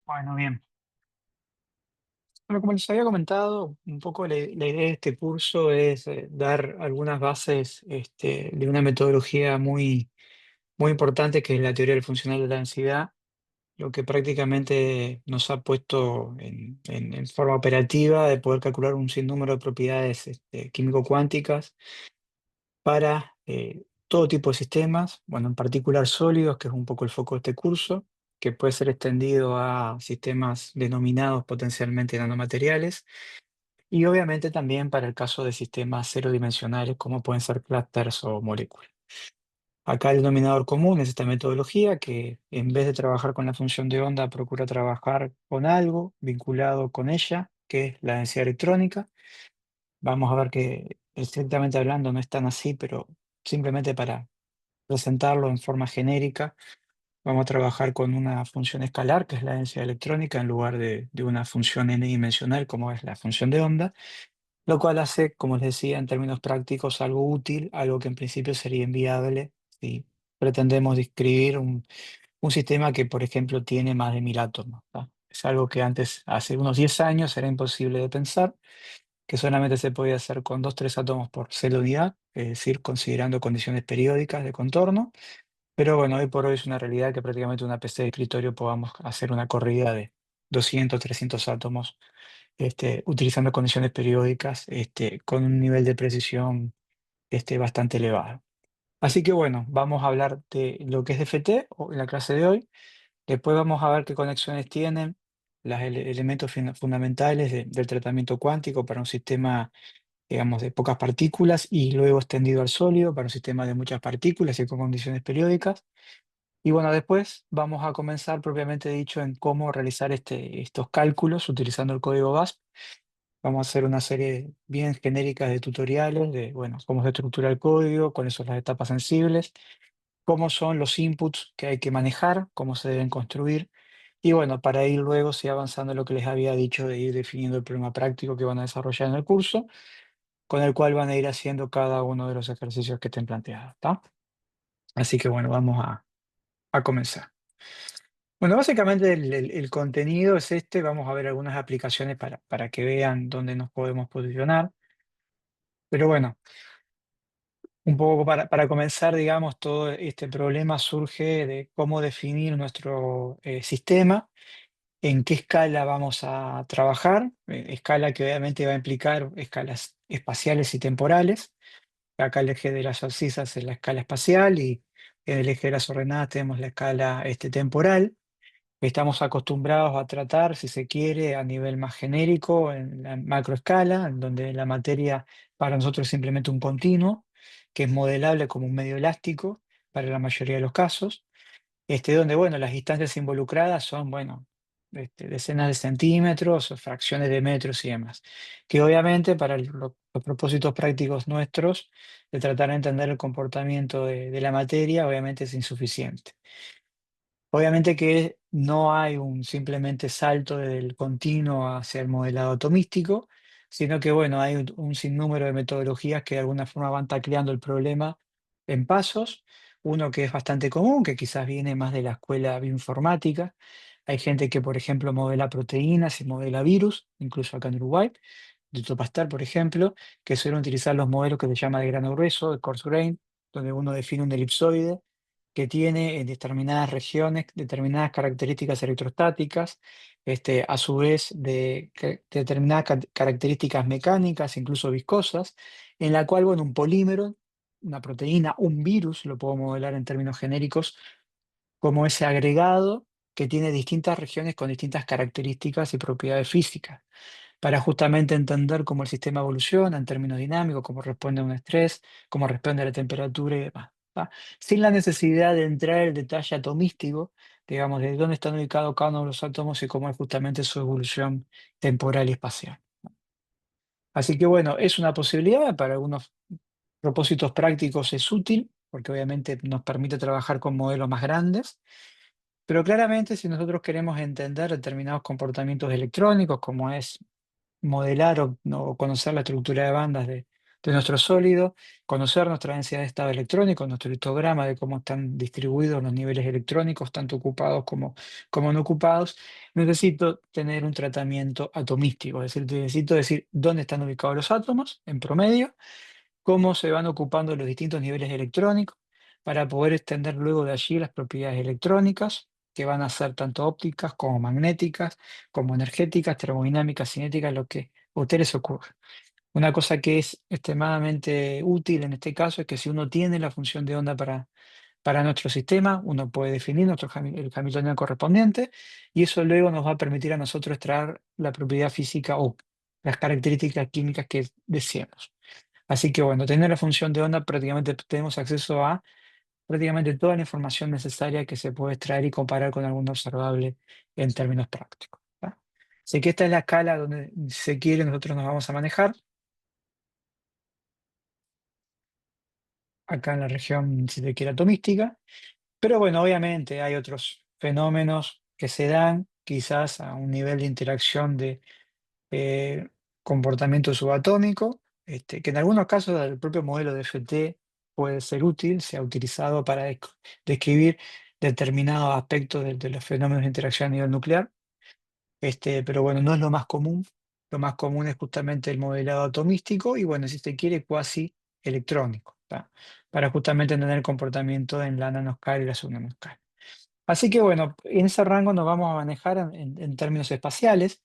Bueno, bien. Bueno, como les había comentado, un poco la idea de este curso es dar algunas bases de una metodología muy importante que es la teoría del funcional de la densidad, lo que prácticamente nos ha puesto en forma operativa de poder calcular un sinnúmero de propiedades químico-cuánticas para todo tipo de sistemas, bueno, en particular sólidos, que es un poco el foco de este curso, que puede ser extendido a sistemas denominados potencialmente nanomateriales, y obviamente también para el caso de sistemas cero dimensionales, como pueden ser clústeres o moléculas. Acá el denominador común es esta metodología que en vez de trabajar con la función de onda, procura trabajar con algo vinculado con ella, que es la densidad electrónica. Vamos a ver que estrictamente hablando no es tan así, pero simplemente para presentarlo en forma genérica, vamos a trabajar con una función escalar, que es la densidad electrónica, en lugar de una función n-dimensional, como es la función de onda, lo cual hace, como les decía, en términos prácticos, algo útil, algo que en principio sería inviable si pretendemos describir un sistema que, por ejemplo, tiene más de 1000 átomos, ¿tá? Es algo que antes, hace unos 10 años, era imposible de pensar, que solamente se podía hacer con 2 3 átomos por célula unidad, es decir, considerando condiciones periódicas de contorno. Pero bueno, hoy por hoy es una realidad que prácticamente una PC de escritorio podamos hacer una corrida de 200 300 átomos, utilizando condiciones periódicas, con un nivel de precisión bastante elevado. Así que bueno, vamos a hablar de lo que es DFT en la clase de hoy. Después vamos a ver qué conexiones tienen los elementos fundamentales del tratamiento cuántico para un sistema, digamos, de pocas partículas y luego extendido al sólido para un sistema de muchas partículas y con condiciones periódicas. Y bueno, después vamos a comenzar propiamente dicho en cómo realizar estos cálculos utilizando el código BASP. Vamos a hacer una serie bien genérica de tutoriales de, bueno, cómo se estructura el código, cuáles son las etapas sensibles, cómo son los inputs que hay que manejar, cómo se deben construir. Y bueno, para ir luego sí avanzando en lo que les había dicho de ir definiendo el problema práctico que van a desarrollar en el curso, con el cual van a ir haciendo cada uno de los ejercicios que estén planteados, ¿está? Así que bueno, vamos a comenzar. Bueno, básicamente el contenido es vamos a ver algunas aplicaciones para que vean dónde nos podemos posicionar, pero bueno, un poco para comenzar, digamos, todo este problema surge de cómo definir nuestro sistema, en qué escala vamos a trabajar, escala que obviamente va a implicar escalas espaciales y temporales. Acá el eje de las abscisas es la escala espacial y en el eje de las ordenadas tenemos la escala temporal. Estamos acostumbrados a tratar, si se quiere, a nivel más genérico, en la macroescala, en donde la materia para nosotros es simplemente un continuo, que es modelable como un medio elástico para la mayoría de los casos, donde, bueno, las distancias involucradas son, bueno, decenas de centímetros, o fracciones de metros y demás, que obviamente para los propósitos prácticos nuestros, de tratar de entender el comportamiento de la materia, obviamente es insuficiente. Obviamente que no hay un simplemente salto del continuo hacia el modelado atomístico, sino que bueno, hay un sinnúmero de metodologías que de alguna forma van tacleando el problema en pasos. Uno que es bastante común, que quizás viene más de la escuela bioinformática. Hay gente que, por ejemplo, modela proteínas y modela virus, incluso acá en Uruguay, de Topastar, por ejemplo, que suelen utilizar los modelos que se llama de grano grueso, de coarse grain, donde uno define un elipsoide que tiene en determinadas regiones determinadas características electrostáticas, a su vez de determinadas características mecánicas, incluso viscosas, en la cual, bueno, un polímero, una proteína, un virus, lo puedo modelar en términos genéricos, como ese agregado que tiene distintas regiones con distintas características y propiedades físicas para justamente entender cómo el sistema evoluciona en términos dinámicos, cómo responde a un estrés, cómo responde a la temperatura y demás, ¿tá? Sin la necesidad de entrar en el detalle atomístico, digamos, de dónde están ubicados cada uno de los átomos y cómo es justamente su evolución temporal y espacial. Así que bueno, es una posibilidad, para algunos propósitos prácticos es útil, porque obviamente nos permite trabajar con modelos más grandes, pero claramente si nosotros queremos entender determinados comportamientos electrónicos, como es modelar o conocer la estructura de bandas de de nuestro sólido, conocer nuestra densidad de estado electrónico, nuestro histograma de cómo están distribuidos los niveles electrónicos, tanto ocupados como no ocupados, necesito tener un tratamiento atomístico, es decir, necesito decir dónde están ubicados los átomos en promedio, cómo se van ocupando los distintos niveles electrónicos, para poder extender luego de allí las propiedades electrónicas, que van a ser tanto ópticas como magnéticas, como energéticas, termodinámicas, cinéticas, lo que a ustedes les ocurra. Una cosa que es extremadamente útil en este caso es que si uno tiene la función de onda para nuestro sistema, uno puede definir el Hamiltoniano correspondiente y eso luego nos va a permitir a nosotros extraer la propiedad física o las características químicas que deseemos. Así que bueno, tener la función de onda prácticamente tenemos acceso a prácticamente toda la información necesaria que se puede extraer y comparar con algún observable en términos prácticos. ¿Tá? Así que esta es la escala donde si se quiere nosotros nos vamos a manejar. Acá en la región, si se quiere, atomística. Pero bueno, obviamente hay otros fenómenos que se dan quizás a un nivel de interacción de eh, comportamiento subatómico, que en algunos casos el propio modelo de FT puede ser útil, se ha utilizado para describir determinados aspectos de los fenómenos de interacción a nivel nuclear. Pero bueno, no es lo más común. Lo más común es justamente el modelado atomístico y bueno, si se quiere, cuasi electrónico, ¿tá? Para justamente entender el comportamiento en la nanoscala y la subnanoscala. Así que bueno, en ese rango nos vamos a manejar en términos espaciales,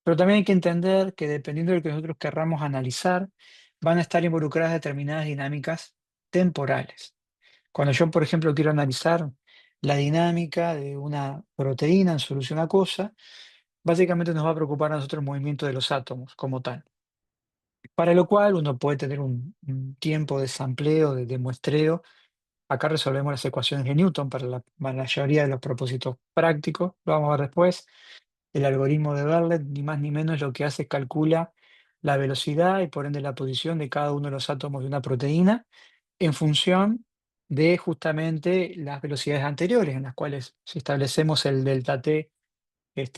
pero también hay que entender que dependiendo de lo que nosotros querramos analizar, van a estar involucradas determinadas dinámicas temporales. Cuando yo, por ejemplo, quiero analizar la dinámica de una proteína en solución acuosa, básicamente nos va a preocupar a nosotros el movimiento de los átomos como tal. Para lo cual uno puede tener un tiempo de sampleo, de muestreo. Acá resolvemos las ecuaciones de Newton para la mayoría de los propósitos prácticos. Lo vamos a ver después. El algoritmo de Berlet, ni más ni menos, lo que hace es calcula la velocidad y por ende la posición de cada uno de los átomos de una proteína en función de justamente las velocidades anteriores, en las cuales si establecemos el delta t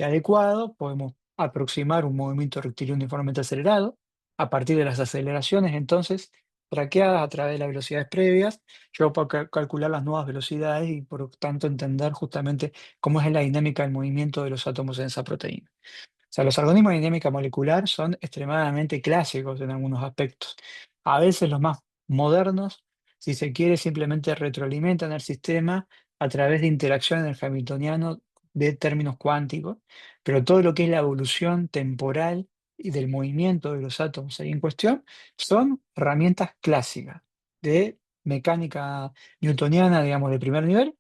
adecuado, podemos aproximar un movimiento rectilíneo uniformemente acelerado. A partir de las aceleraciones, entonces, traqueadas a través de las velocidades previas, yo puedo calcular las nuevas velocidades y por tanto entender justamente cómo es la dinámica del movimiento de los átomos en esa proteína. O sea, los algoritmos de dinámica molecular son extremadamente clásicos en algunos aspectos. A veces los más modernos, si se quiere, simplemente retroalimentan el sistema a través de interacción en el hamiltoniano de términos cuánticos, pero todo lo que es la evolución temporal y del movimiento de los átomos ahí en cuestión son herramientas clásicas de mecánica newtoniana, digamos, de primer nivel,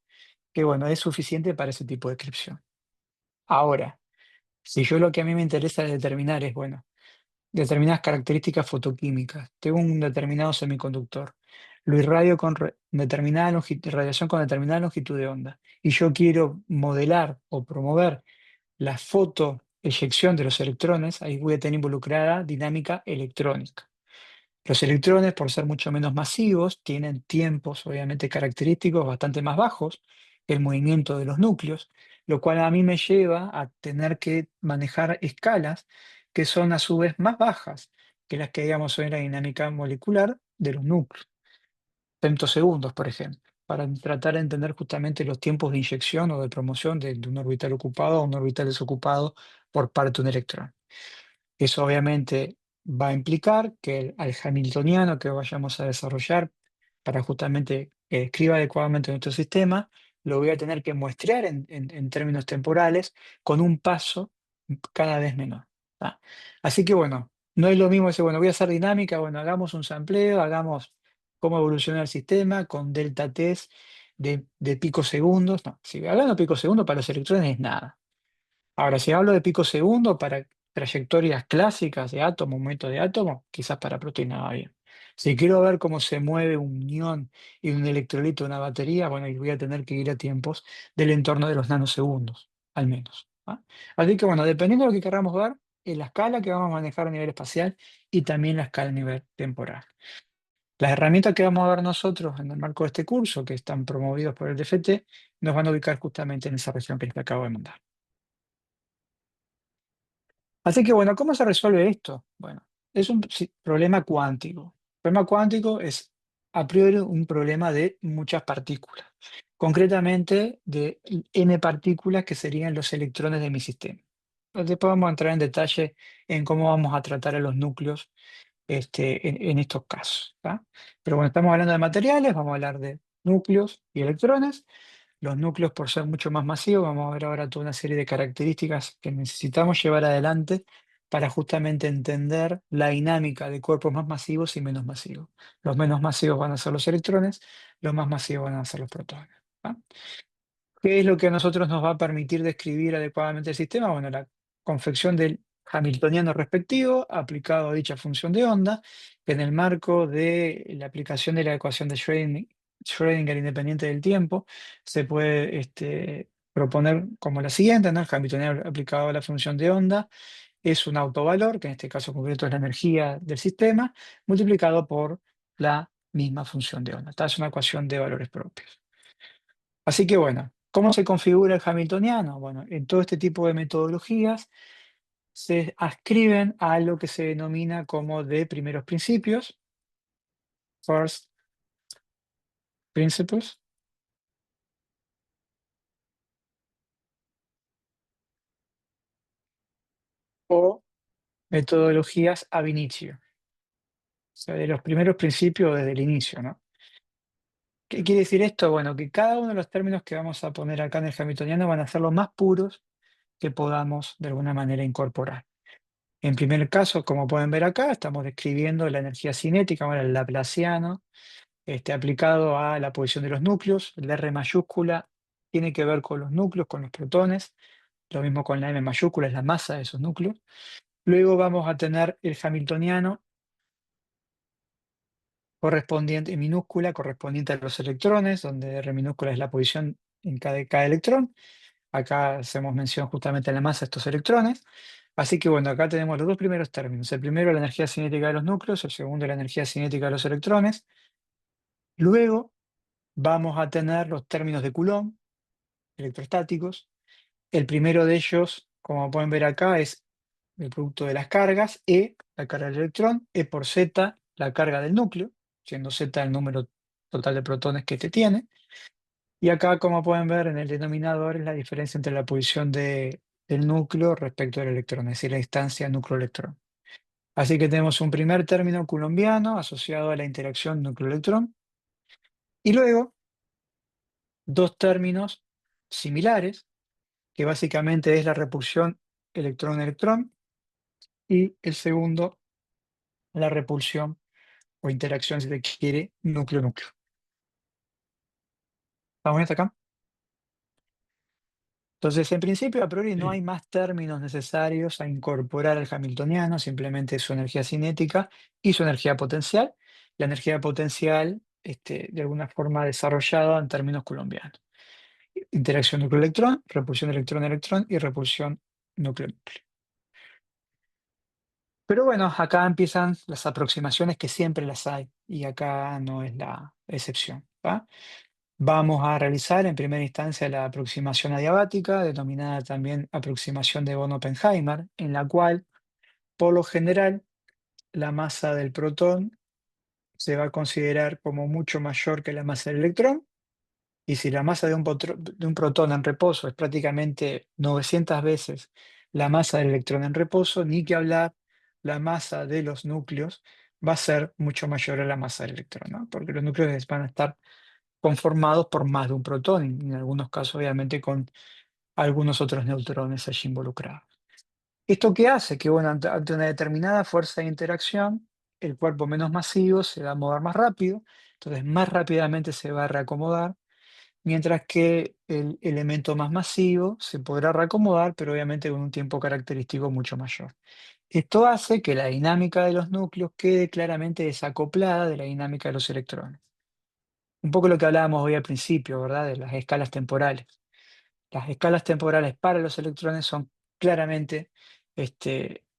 que bueno, es suficiente para ese tipo de descripción. Ahora, si yo lo que a mí me interesa determinar es, bueno, determinadas características fotoquímicas, tengo un determinado semiconductor, lo irradio con determinada radiación con determinada longitud de onda, y yo quiero modelar o promover la fotoeyección de los electrones, ahí voy a tener involucrada dinámica electrónica. Los electrones, por ser mucho menos masivos, tienen tiempos obviamente característicos bastante más bajos que el movimiento de los núcleos, lo cual a mí me lleva a tener que manejar escalas que son a su vez más bajas que las que digamos en la dinámica molecular de los núcleos, femtosegundos, por ejemplo, para tratar de entender justamente los tiempos de inyección o de promoción de un orbital ocupado a un orbital desocupado por parte de un electrón. Eso obviamente va a implicar que al hamiltoniano que vayamos a desarrollar para justamente que describa adecuadamente nuestro sistema, lo voy a tener que muestrear en términos temporales con un paso cada vez menor. ¿Tá? Así que bueno, no es lo mismo decir, bueno, voy a hacer dinámica, bueno, hagamos un sampleo, hagamos cómo evoluciona el sistema con delta t de picosegundos. No, si hablando de picosegundos para los electrones es nada. Ahora, si hablo de pico segundo para trayectorias clásicas de átomo, movimiento de átomo, quizás para proteína va bien. Si quiero ver cómo se mueve un ion y un electrolito de una batería, bueno, ahí voy a tener que ir a tiempos del entorno de los nanosegundos, al menos. ¿Ah? Así que bueno, dependiendo de lo que queramos ver, es la escala que vamos a manejar a nivel espacial y también la escala a nivel temporal. Las herramientas que vamos a ver nosotros en el marco de este curso, que están promovidos por el DFT, nos van a ubicar justamente en esa región que les acabo de mandar. Así que bueno, ¿cómo se resuelve esto? Bueno, es un problema cuántico. Problema cuántico es a priori un problema de muchas partículas, concretamente de n partículas que serían los electrones de mi sistema. Después vamos a entrar en detalle en cómo vamos a tratar a los núcleos en estos casos. ¿Tá? Pero bueno, estamos hablando de materiales, vamos a hablar de núcleos y electrones. Los núcleos, por ser mucho más masivos, vamos a ver ahora toda una serie de características que necesitamos llevar adelante para justamente entender la dinámica de cuerpos más masivos y menos masivos. Los menos masivos van a ser los electrones, los más masivos van a ser los protones. ¿Tá? ¿Qué es lo que a nosotros nos va a permitir describir adecuadamente el sistema? Bueno, la confección del hamiltoniano respectivo aplicado a dicha función de onda, que en el marco de la aplicación de la ecuación de Schrödinger independiente del tiempo, se puede proponer como la siguiente, ¿no? El hamiltoniano aplicado a la función de onda es un autovalor, que en este caso concreto es la energía del sistema, multiplicado por la misma función de onda. Esta es una ecuación de valores propios. Así que bueno, ¿cómo se configura el hamiltoniano? Bueno, en todo este tipo de metodologías se ascriben a algo que se denomina como de primeros principios, first principles, o metodologías ab initio, o sea, de los primeros principios desde el inicio, ¿no? ¿Qué quiere decir esto? Bueno, que cada uno de los términos que vamos a poner acá en el hamiltoniano van a ser los más puros que podamos de alguna manera incorporar. En primer caso, como pueden ver acá, estamos describiendo la energía cinética, bueno, el laplaciano, aplicado a la posición de los núcleos. La R mayúscula tiene que ver con los núcleos, con los protones. Lo mismo con la M mayúscula, es la masa de esos núcleos. Luego vamos a tener el hamiltoniano correspondiente, en minúscula, correspondiente a los electrones, donde R minúscula es la posición en cada electrón. Acá hacemos mención justamente a la masa de estos electrones. Así que bueno, acá tenemos los dos primeros términos. El primero, la energía cinética de los núcleos. El segundo, la energía cinética de los electrones. Luego vamos a tener los términos de Coulomb, electrostáticos. El primero de ellos, como pueden ver acá, es el producto de las cargas, E, la carga del electrón, E por Z, la carga del núcleo, siendo Z el número total de protones que este tiene. Y acá, como pueden ver, en el denominador es la diferencia entre la posición del núcleo respecto del electrón, es decir, la distancia núcleo-electrón. Así que tenemos un primer término coulombiano asociado a la interacción núcleo-electrón, y luego dos términos similares, que básicamente es la repulsión electrón-electrón, y el segundo, la repulsión o interacción, si se quiere, núcleo-núcleo. ¿Estamos bien hasta acá? Entonces, en principio, a priori no hay más términos necesarios a incorporar al hamiltoniano, simplemente su energía cinética y su energía potencial. La energía potencial, de alguna forma desarrollada en términos coulombianos. Interacción núcleo-electrón, repulsión electrón-electrón y repulsión núcleo-núcleo. Pero bueno, acá empiezan las aproximaciones que siempre las hay y acá no es la excepción. ¿Va? Vamos a realizar en primera instancia la aproximación adiabática, denominada también aproximación de Bohr-Oppenheimer, en la cual, por lo general, la masa del protón se va a considerar como mucho mayor que la masa del electrón, y si la masa de un protón en reposo es prácticamente 900 veces la masa del electrón en reposo, ni que hablar, la masa de los núcleos va a ser mucho mayor a la masa del electrón, ¿no? Porque los núcleos van a estar conformados por más de un protón, y en algunos casos obviamente con algunos otros neutrones allí involucrados. ¿Esto qué hace? Que bueno, ante una determinada fuerza de interacción, el cuerpo menos masivo se va a mover más rápido, entonces más rápidamente se va a reacomodar, mientras que el elemento más masivo se podrá reacomodar, pero obviamente con un tiempo característico mucho mayor. Esto hace que la dinámica de los núcleos quede claramente desacoplada de la dinámica de los electrones. Un poco lo que hablábamos hoy al principio, ¿verdad? De las escalas temporales. Las escalas temporales para los electrones son claramente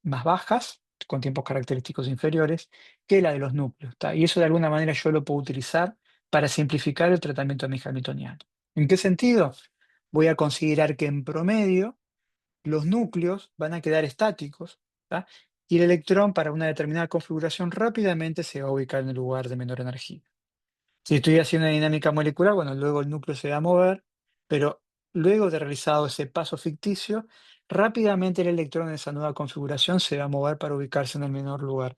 más bajas, con tiempos característicos inferiores, que la de los núcleos. ¿Tá? Y eso de alguna manera yo lo puedo utilizar para simplificar el tratamiento de mi hamiltoniano. ¿En qué sentido? Voy a considerar que en promedio los núcleos van a quedar estáticos, ¿tá? y el electrón para una determinada configuración rápidamente se va a ubicar en el lugar de menor energía. Si estoy haciendo una dinámica molecular, bueno, luego el núcleo se va a mover, pero luego de realizado ese paso ficticio, rápidamente el electrón en esa nueva configuración se va a mover para ubicarse en el menor lugar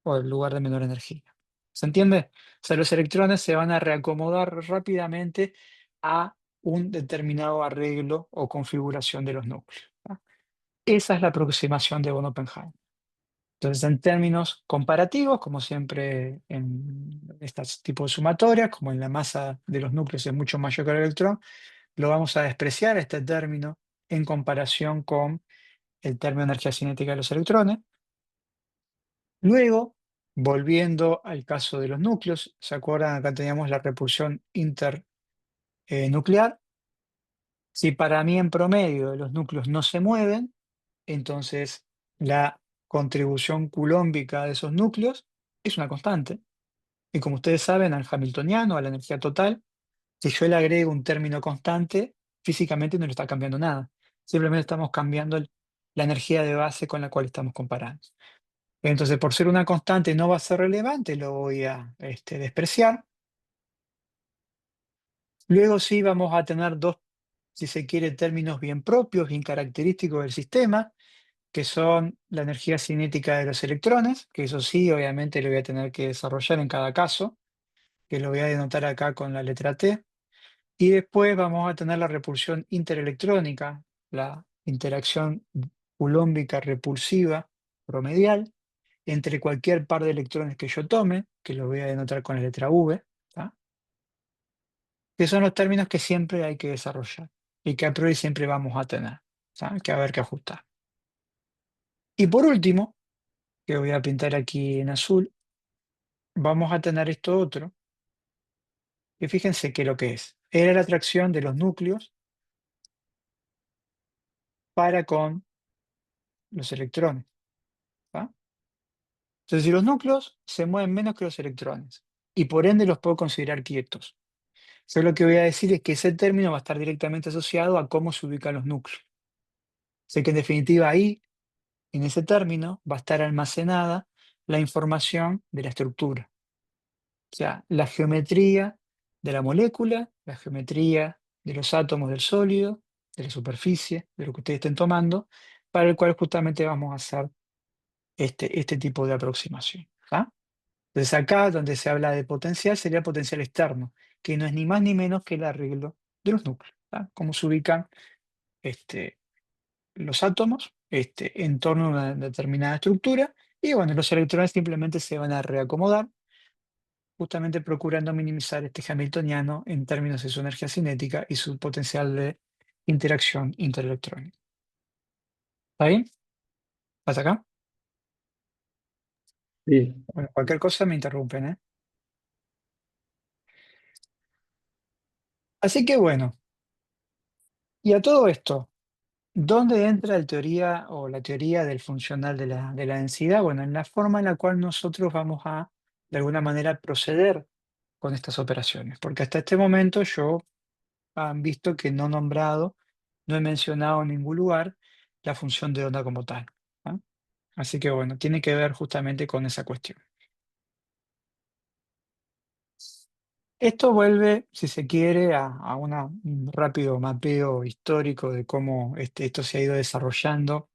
o el lugar de menor energía. ¿Se entiende? O sea, los electrones se van a reacomodar rápidamente a un determinado arreglo o configuración de los núcleos. ¿Ah? Esa es la aproximación de von Oppenheim. Entonces, en términos comparativos, como siempre en estos tipos de sumatorias, como en la masa de los núcleos es mucho mayor que el electrón, lo vamos a despreciar este término en comparación con el término de energía cinética de los electrones. Luego, volviendo al caso de los núcleos, ¿se acuerdan? Acá teníamos la repulsión internuclear. Si para mí en promedio los núcleos no se mueven, entonces la contribución culómbica de esos núcleos es una constante. Y como ustedes saben, al hamiltoniano, a la energía total, si yo le agrego un término constante, físicamente no le está cambiando nada. Simplemente estamos cambiando la energía de base con la cual estamos comparando. Entonces, por ser una constante no va a ser relevante, lo voy a despreciar. Luego sí vamos a tener dos, si se quiere, términos bien propios, bien característicos del sistema, que son la energía cinética de los electrones, que eso sí, obviamente lo voy a tener que desarrollar en cada caso, que lo voy a denotar acá con la letra T. Y después vamos a tener la repulsión interelectrónica, la interacción culómbica repulsiva promedial entre cualquier par de electrones que yo tome, que lo voy a denotar con la letra V, ¿tá? Que son los términos que siempre hay que desarrollar y que a priori siempre vamos a tener, ¿tá? Que haber que ajustar. Y por último, que voy a pintar aquí en azul, vamos a tener esto otro, que fíjense que lo que es, era la atracción de los núcleos para con los electrones, ¿tá? Entonces, si los núcleos se mueven menos que los electrones, y por ende los puedo considerar quietos, yo lo que voy a decir es que ese término va a estar directamente asociado a cómo se ubican los núcleos. Sé que en definitiva ahí, en ese término, va a estar almacenada la información de la estructura. O sea, la geometría de la molécula, la geometría de los átomos del sólido, de la superficie, de lo que ustedes estén tomando, para el cual justamente vamos a hacer este tipo de aproximación. ¿Ah? Entonces acá donde se habla de potencial sería potencial externo, que no es ni más ni menos que el arreglo de los núcleos. ¿Ah? Cómo se ubican este, los átomos en torno a una determinada estructura, y bueno, los electrones simplemente se van a reacomodar, justamente procurando minimizar este hamiltoniano en términos de su energía cinética y su potencial de interacción interelectrónica. ¿Está bien? ¿Hasta acá? Sí, Bueno, cualquier cosa me interrumpen, ¿eh? Así que bueno, y a todo esto, ¿dónde entra la teoría o la teoría del funcional de la densidad? Bueno, en la forma en la cual nosotros vamos a, de alguna manera, proceder con estas operaciones. Porque hasta este momento yo han visto que no he nombrado, no he mencionado en ningún lugar la función de onda como tal. ¿Ah? Así que bueno, tiene que ver justamente con esa cuestión. Esto vuelve, si se quiere, a un rápido mapeo histórico de cómo esto se ha ido desarrollando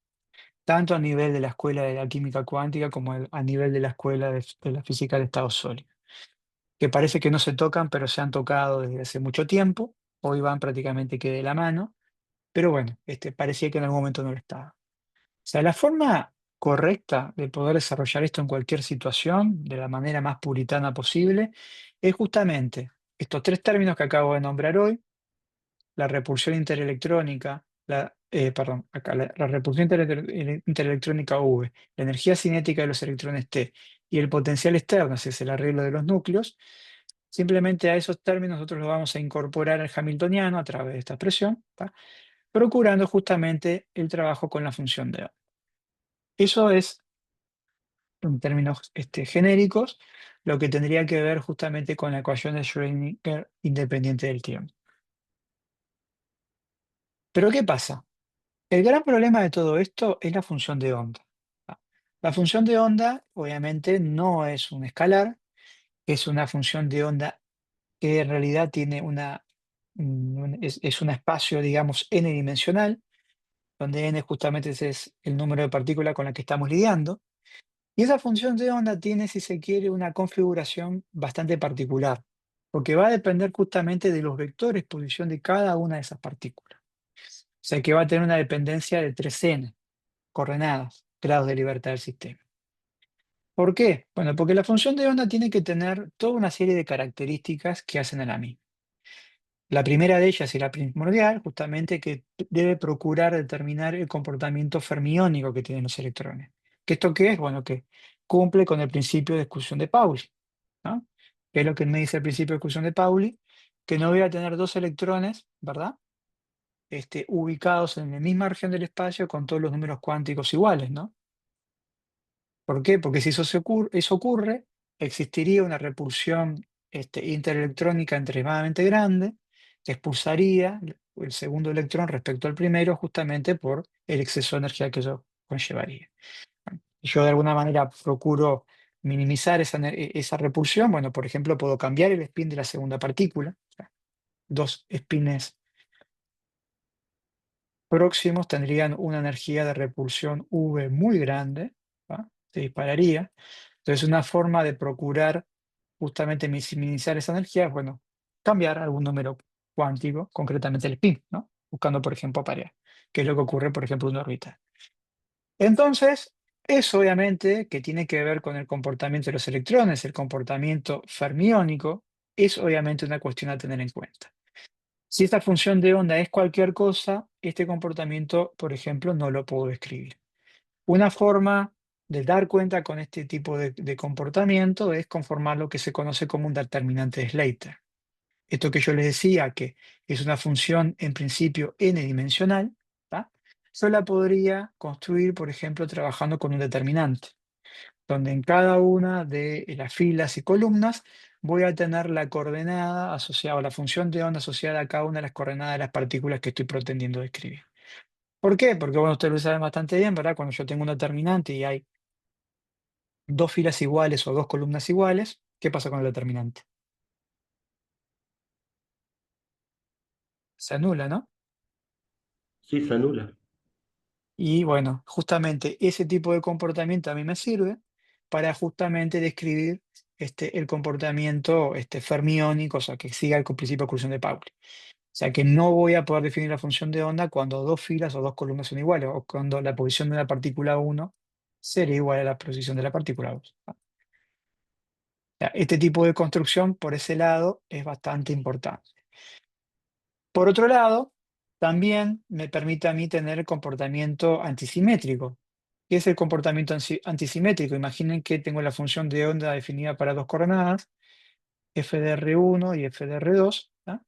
tanto a nivel de la escuela de la química cuántica como a nivel de la escuela de la física de estado sólido, que parece que no se tocan, pero se han tocado desde hace mucho tiempo, hoy van prácticamente que de la mano, pero bueno, parecía que en algún momento no lo estaba. O sea, la forma correcta de poder desarrollar esto en cualquier situación, de la manera más puritana posible, es justamente estos tres términos que acabo de nombrar hoy: la repulsión interelectrónica, perdón, acá, la repulsión interelectrónica V, la energía cinética de los electrones T y el potencial externo, ese es el arreglo de los núcleos. Simplemente a esos términos nosotros los vamos a incorporar al hamiltoniano a través de esta expresión, ¿tá? Procurando justamente el trabajo con la función de O. Eso es, en términos genéricos, lo que tendría que ver justamente con la ecuación de Schrödinger independiente del tiempo. Pero ¿qué pasa? El gran problema de todo esto es la función de onda. ¿Ah? La función de onda, obviamente, no es un escalar, es una función de onda que en realidad tiene es un espacio, digamos, n-dimensional, donde n justamente ese es el número de partículas con la que estamos lidiando. Y esa función de onda tiene, si se quiere, una configuración bastante particular, porque va a depender justamente de los vectores posición de cada una de esas partículas. O sea que va a tener una dependencia de 3n, coordenadas, grados de libertad del sistema. ¿Por qué? Bueno, porque la función de onda tiene que tener toda una serie de características que hacen a la misma. La primera de ellas y la primordial, justamente, que debe procurar determinar el comportamiento fermiónico que tienen los electrones. ¿Que esto qué es? Bueno, que cumple con el principio de exclusión de Pauli, ¿no? ¿Qué es lo que me dice el principio de exclusión de Pauli? Que no voy a tener dos electrones, ¿verdad? Ubicados en la misma región del espacio con todos los números cuánticos iguales, ¿no? ¿Por qué? Porque si eso ocurre, existiría una repulsión interelectrónica extremadamente grande que expulsaría el segundo electrón respecto al primero justamente por el exceso de energía que eso conllevaría. Bueno, yo de alguna manera procuro minimizar esa repulsión. Bueno, por ejemplo, puedo cambiar el spin de la segunda partícula. O sea, dos spines próximos tendrían una energía de repulsión V muy grande, ¿va? Se dispararía. Entonces, una forma de procurar justamente minimizar esa energía es, bueno, cambiar algún número cuántico, concretamente el pi, ¿no? Buscando, por ejemplo, parear, que es lo que ocurre, por ejemplo, en una órbita. Entonces, eso obviamente que tiene que ver con el comportamiento de los electrones, el comportamiento fermiónico, es obviamente una cuestión a tener en cuenta. Si esta función de onda es cualquier cosa, este comportamiento, por ejemplo, no lo puedo describir. Una forma de dar cuenta con este tipo de comportamiento es conformar lo que se conoce como un determinante de Slater. Esto que yo les decía, que es una función en principio n-dimensional, ¿tá? Yo la podría construir, por ejemplo, trabajando con un determinante, donde en cada una de las filas y columnas voy a tener la coordenada asociada, o la función de onda asociada a cada una de las coordenadas de las partículas que estoy pretendiendo describir. ¿Por qué? Porque bueno, ustedes lo saben bastante bien, ¿verdad? Cuando yo tengo un determinante y hay dos filas iguales o dos columnas iguales, ¿qué pasa con el determinante? Se anula, ¿no? Sí, se anula. Y bueno, justamente ese tipo de comportamiento a mí me sirve para justamente describir el comportamiento fermiónico, o sea, que siga el principio de exclusión de Pauli. O sea, que no voy a poder definir la función de onda cuando dos filas o dos columnas son iguales, o cuando la posición de la partícula uno sería igual a la posición de la partícula 2. Este tipo de construcción, por ese lado, es bastante importante. Por otro lado, también me permite a mí tener el comportamiento antisimétrico. ¿Qué es el comportamiento antisimétrico? Imaginen que tengo la función de onda definida para dos coordenadas, f de r1 y f de r2, ¿tá?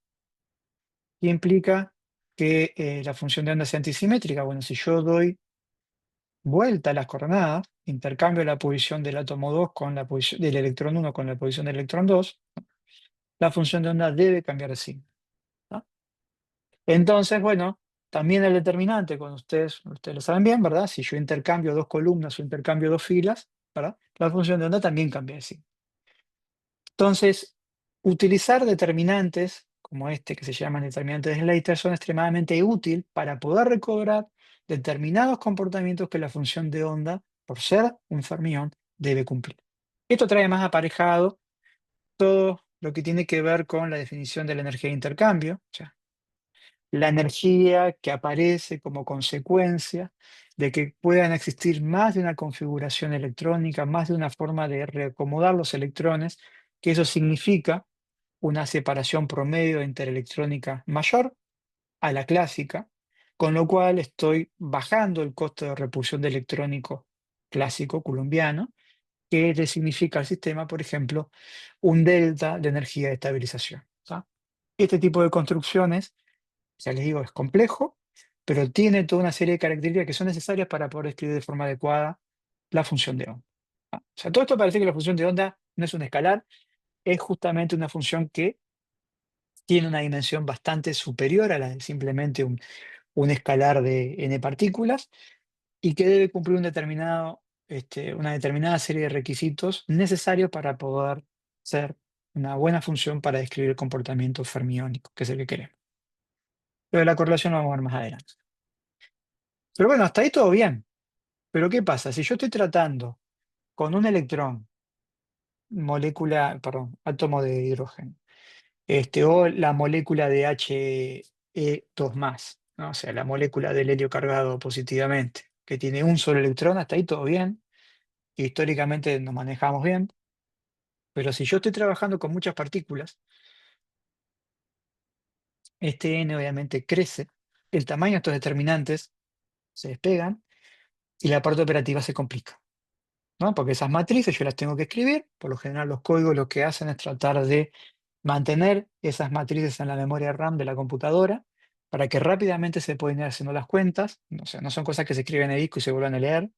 Y implica que la función de onda sea antisimétrica. Bueno, si yo doy vuelta a las coordenadas, intercambio la posición del átomo 2 con la posición del electrón 1 con la posición del electrón 2, la función de onda debe cambiar de signo, ¿tá? Entonces, bueno, también el determinante, cuando ustedes lo saben bien, ¿verdad? Si yo intercambio dos columnas o intercambio dos filas, ¿verdad? La función de onda también cambia de signo. Entonces, utilizar determinantes como este, que se llaman determinantes de Slater, son extremadamente útil para poder recobrar determinados comportamientos que la función de onda, por ser un fermión, debe cumplir. Esto trae más aparejado todo lo que tiene que ver con la definición de la energía de intercambio, o sea, la energía que aparece como consecuencia de que puedan existir más de una configuración electrónica, más de una forma de reacomodar los electrones, que eso significa una separación promedio interelectrónica mayor a la clásica, con lo cual estoy bajando el costo de repulsión de electrónico clásico colombiano, que le significa al sistema, por ejemplo, un delta de energía de estabilización. ¿Tá? Este tipo de construcciones, ya les digo, es complejo, pero tiene toda una serie de características que son necesarias para poder escribir de forma adecuada la función de onda. ¿Tá? O sea, todo esto parece que la función de onda no es un escalar, es justamente una función que tiene una dimensión bastante superior a la de simplemente un escalar de n partículas y que debe cumplir un determinado una determinada serie de requisitos necesarios para poder ser una buena función para describir el comportamiento fermiónico, que es el que queremos. Lo de la correlación lo vamos a ver más adelante. Pero bueno, hasta ahí todo bien. Pero ¿qué pasa? Si yo estoy tratando con un electrón, molécula, perdón, átomo de hidrógeno, o la molécula de He2+, ¿no? O sea, la molécula del helio cargado positivamente, que tiene un solo electrón, hasta ahí todo bien. Históricamente nos manejamos bien. Pero si yo estoy trabajando con muchas partículas, este n obviamente crece, el tamaño de estos determinantes se despegan y la parte operativa se complica, ¿no? Porque esas matrices yo las tengo que escribir, por lo general los códigos lo que hacen es tratar de mantener esas matrices en la memoria RAM de la computadora para que rápidamente se puedan ir haciendo las cuentas, o sea, no son cosas que se escriben en el disco y se vuelvan a leer,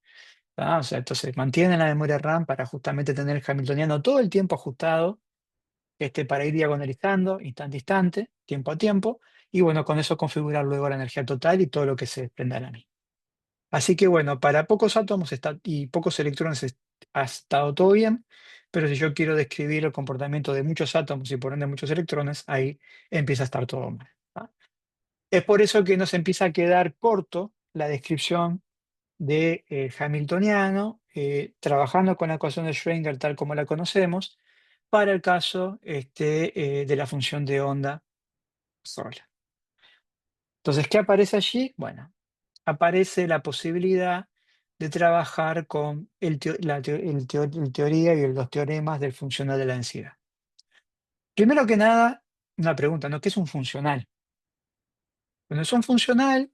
¿tá? O sea, entonces mantienen la memoria RAM para justamente tener el hamiltoniano todo el tiempo ajustado, para ir diagonalizando instante a instante, tiempo a tiempo, y bueno, con eso configurar luego la energía total y todo lo que se desprenda de la misma. Así que bueno, para pocos átomos y pocos electrones ha estado todo bien, pero si yo quiero describir el comportamiento de muchos átomos y por ende muchos electrones, ahí empieza a estar todo mal, ¿tá? Es por eso que nos empieza a quedar corto la descripción de Hamiltoniano, trabajando con la ecuación de Schrödinger tal como la conocemos, para el caso de la función de onda sola. Entonces, ¿qué aparece allí? Bueno, aparece la posibilidad de trabajar con el teoría y los teoremas del funcional de la densidad. Primero que nada, una pregunta, ¿no? ¿Qué es un funcional? Bueno, es un funcional,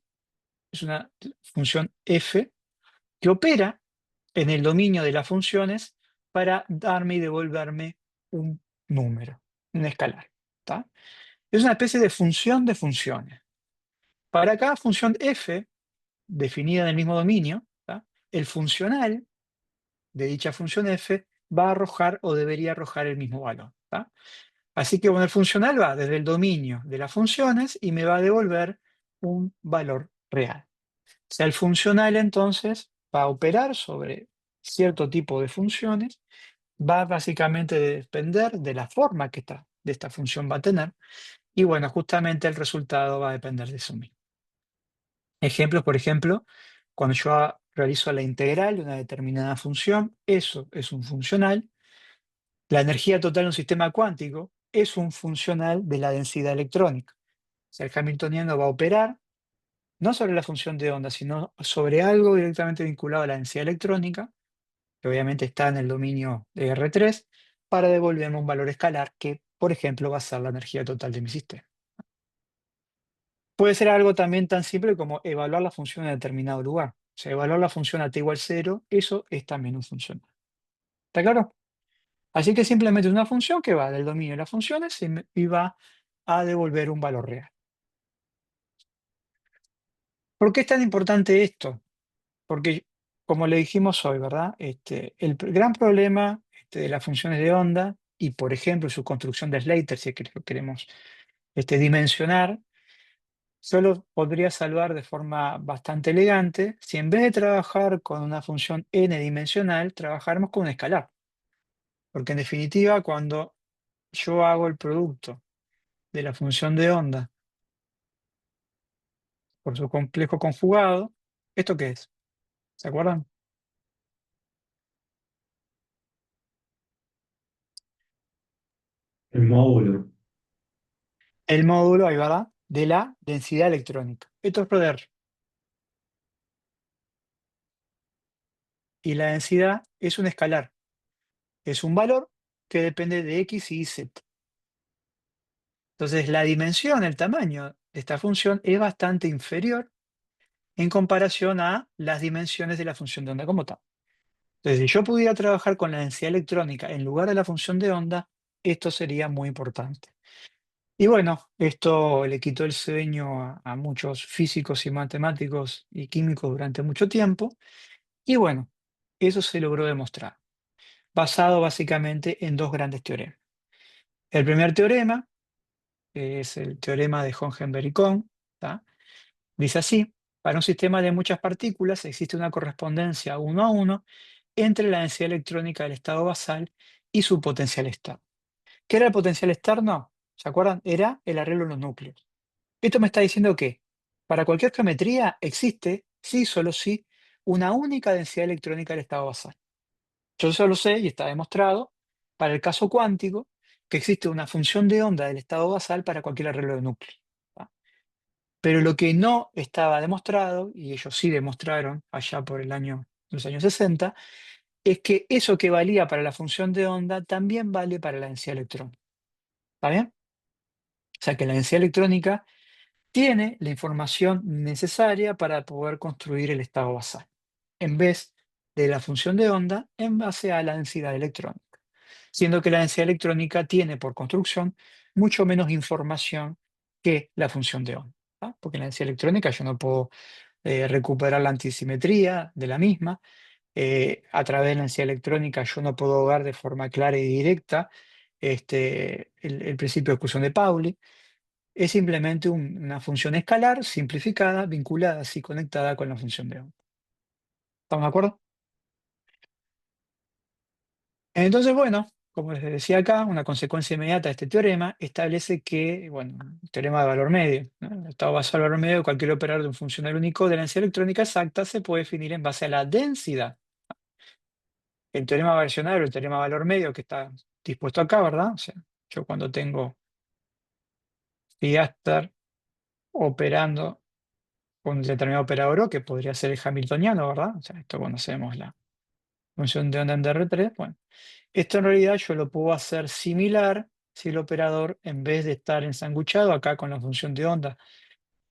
es una función f que opera en el dominio de las funciones para darme y devolverme un número, un escalar, ¿tá? Es una especie de función de funciones. Para cada función f, definida en el mismo dominio, ¿tá? El funcional de dicha función f va a arrojar o debería arrojar el mismo valor, ¿tá? Así que bueno, el funcional va desde el dominio de las funciones y me va a devolver un valor real. O sea, el funcional entonces va a operar sobre cierto tipo de funciones, va básicamente a depender de la forma que de esta función va a tener, y bueno, justamente el resultado va a depender de eso mismo. Ejemplos, por ejemplo, cuando yo realizo la integral de una determinada función, eso es un funcional. La energía total de un sistema cuántico es un funcional de la densidad electrónica. O sea, el hamiltoniano va a operar no sobre la función de onda, sino sobre algo directamente vinculado a la densidad electrónica, que obviamente está en el dominio de R3, para devolverme un valor escalar que, por ejemplo, va a ser la energía total de mi sistema. Puede ser algo también tan simple como evaluar la función en determinado lugar. O sea, evaluar la función a t igual 0, eso es también un funcional. ¿Está claro? Así que simplemente es una función que va del dominio de las funciones y va a devolver un valor real. ¿Por qué es tan importante esto? Porque, como le dijimos hoy, ¿verdad? Gran problema de las funciones de onda y, por ejemplo, su construcción de Slater, si es que lo queremos dimensionar, solo podría salvar de forma bastante elegante si en vez de trabajar con una función n dimensional, trabajáramos con un escalar. Porque en definitiva, cuando yo hago el producto de la función de onda por su complejo conjugado, ¿esto qué es? ¿Se acuerdan? El módulo. El módulo, ahí va, de la densidad electrónica. Esto es poder. Y la densidad es un escalar. Es un valor que depende de x y z. Entonces, la dimensión, el tamaño de esta función es bastante inferior en comparación a las dimensiones de la función de onda como tal. Entonces, si yo pudiera trabajar con la densidad electrónica en lugar de la función de onda, esto sería muy importante. Y bueno, esto le quitó el sueño a muchos físicos y matemáticos y químicos durante mucho tiempo. Y bueno, eso se logró demostrar, basado básicamente en dos grandes teoremas. El primer teorema, que es el teorema de Hohenberg y Kohn, ¿tá? Dice así: para un sistema de muchas partículas existe una correspondencia 1 a 1 entre la densidad electrónica del estado basal y su potencial externo. ¿Qué era el potencial externo? ¿Se acuerdan? Era el arreglo de los núcleos. Esto me está diciendo que para cualquier geometría existe, sí, solo sí, una única densidad electrónica del estado basal. Yo solo sé, y está demostrado, para el caso cuántico, que existe una función de onda del estado basal para cualquier arreglo de núcleo. ¿tá? Pero lo que no estaba demostrado, y ellos sí demostraron allá por los años 60, es que eso que valía para la función de onda también vale para la densidad electrónica. ¿Está bien? O sea que la densidad electrónica tiene la información necesaria para poder construir el estado basal, en vez de la función de onda en base a la densidad electrónica, siendo que la densidad electrónica tiene por construcción mucho menos información que la función de onda. Porque en la densidad electrónica yo no puedo recuperar la antisimetría de la misma. A través de la densidad electrónica yo no puedo ver de forma clara y directa el principio de exclusión de Pauli. Es simplemente una función escalar simplificada, vinculada así conectada con la función de onda. ¿Estamos de acuerdo? Entonces, bueno, como les decía acá, una consecuencia inmediata de este teorema establece que, bueno, el teorema de valor medio, ¿no? El estado basal del valor medio de cualquier operador de un funcional único de la densidad electrónica exacta se puede definir en base a la densidad. El teorema variacional o el teorema de valor medio que está dispuesto acá, ¿verdad? O sea, yo cuando tengo piastar operando con un determinado operador O, que podría ser el hamiltoniano, ¿verdad? O sea, esto cuando hacemos la función de onda en dr3, bueno, esto en realidad yo lo puedo hacer similar si el operador, en vez de estar ensanguchado acá con la función de onda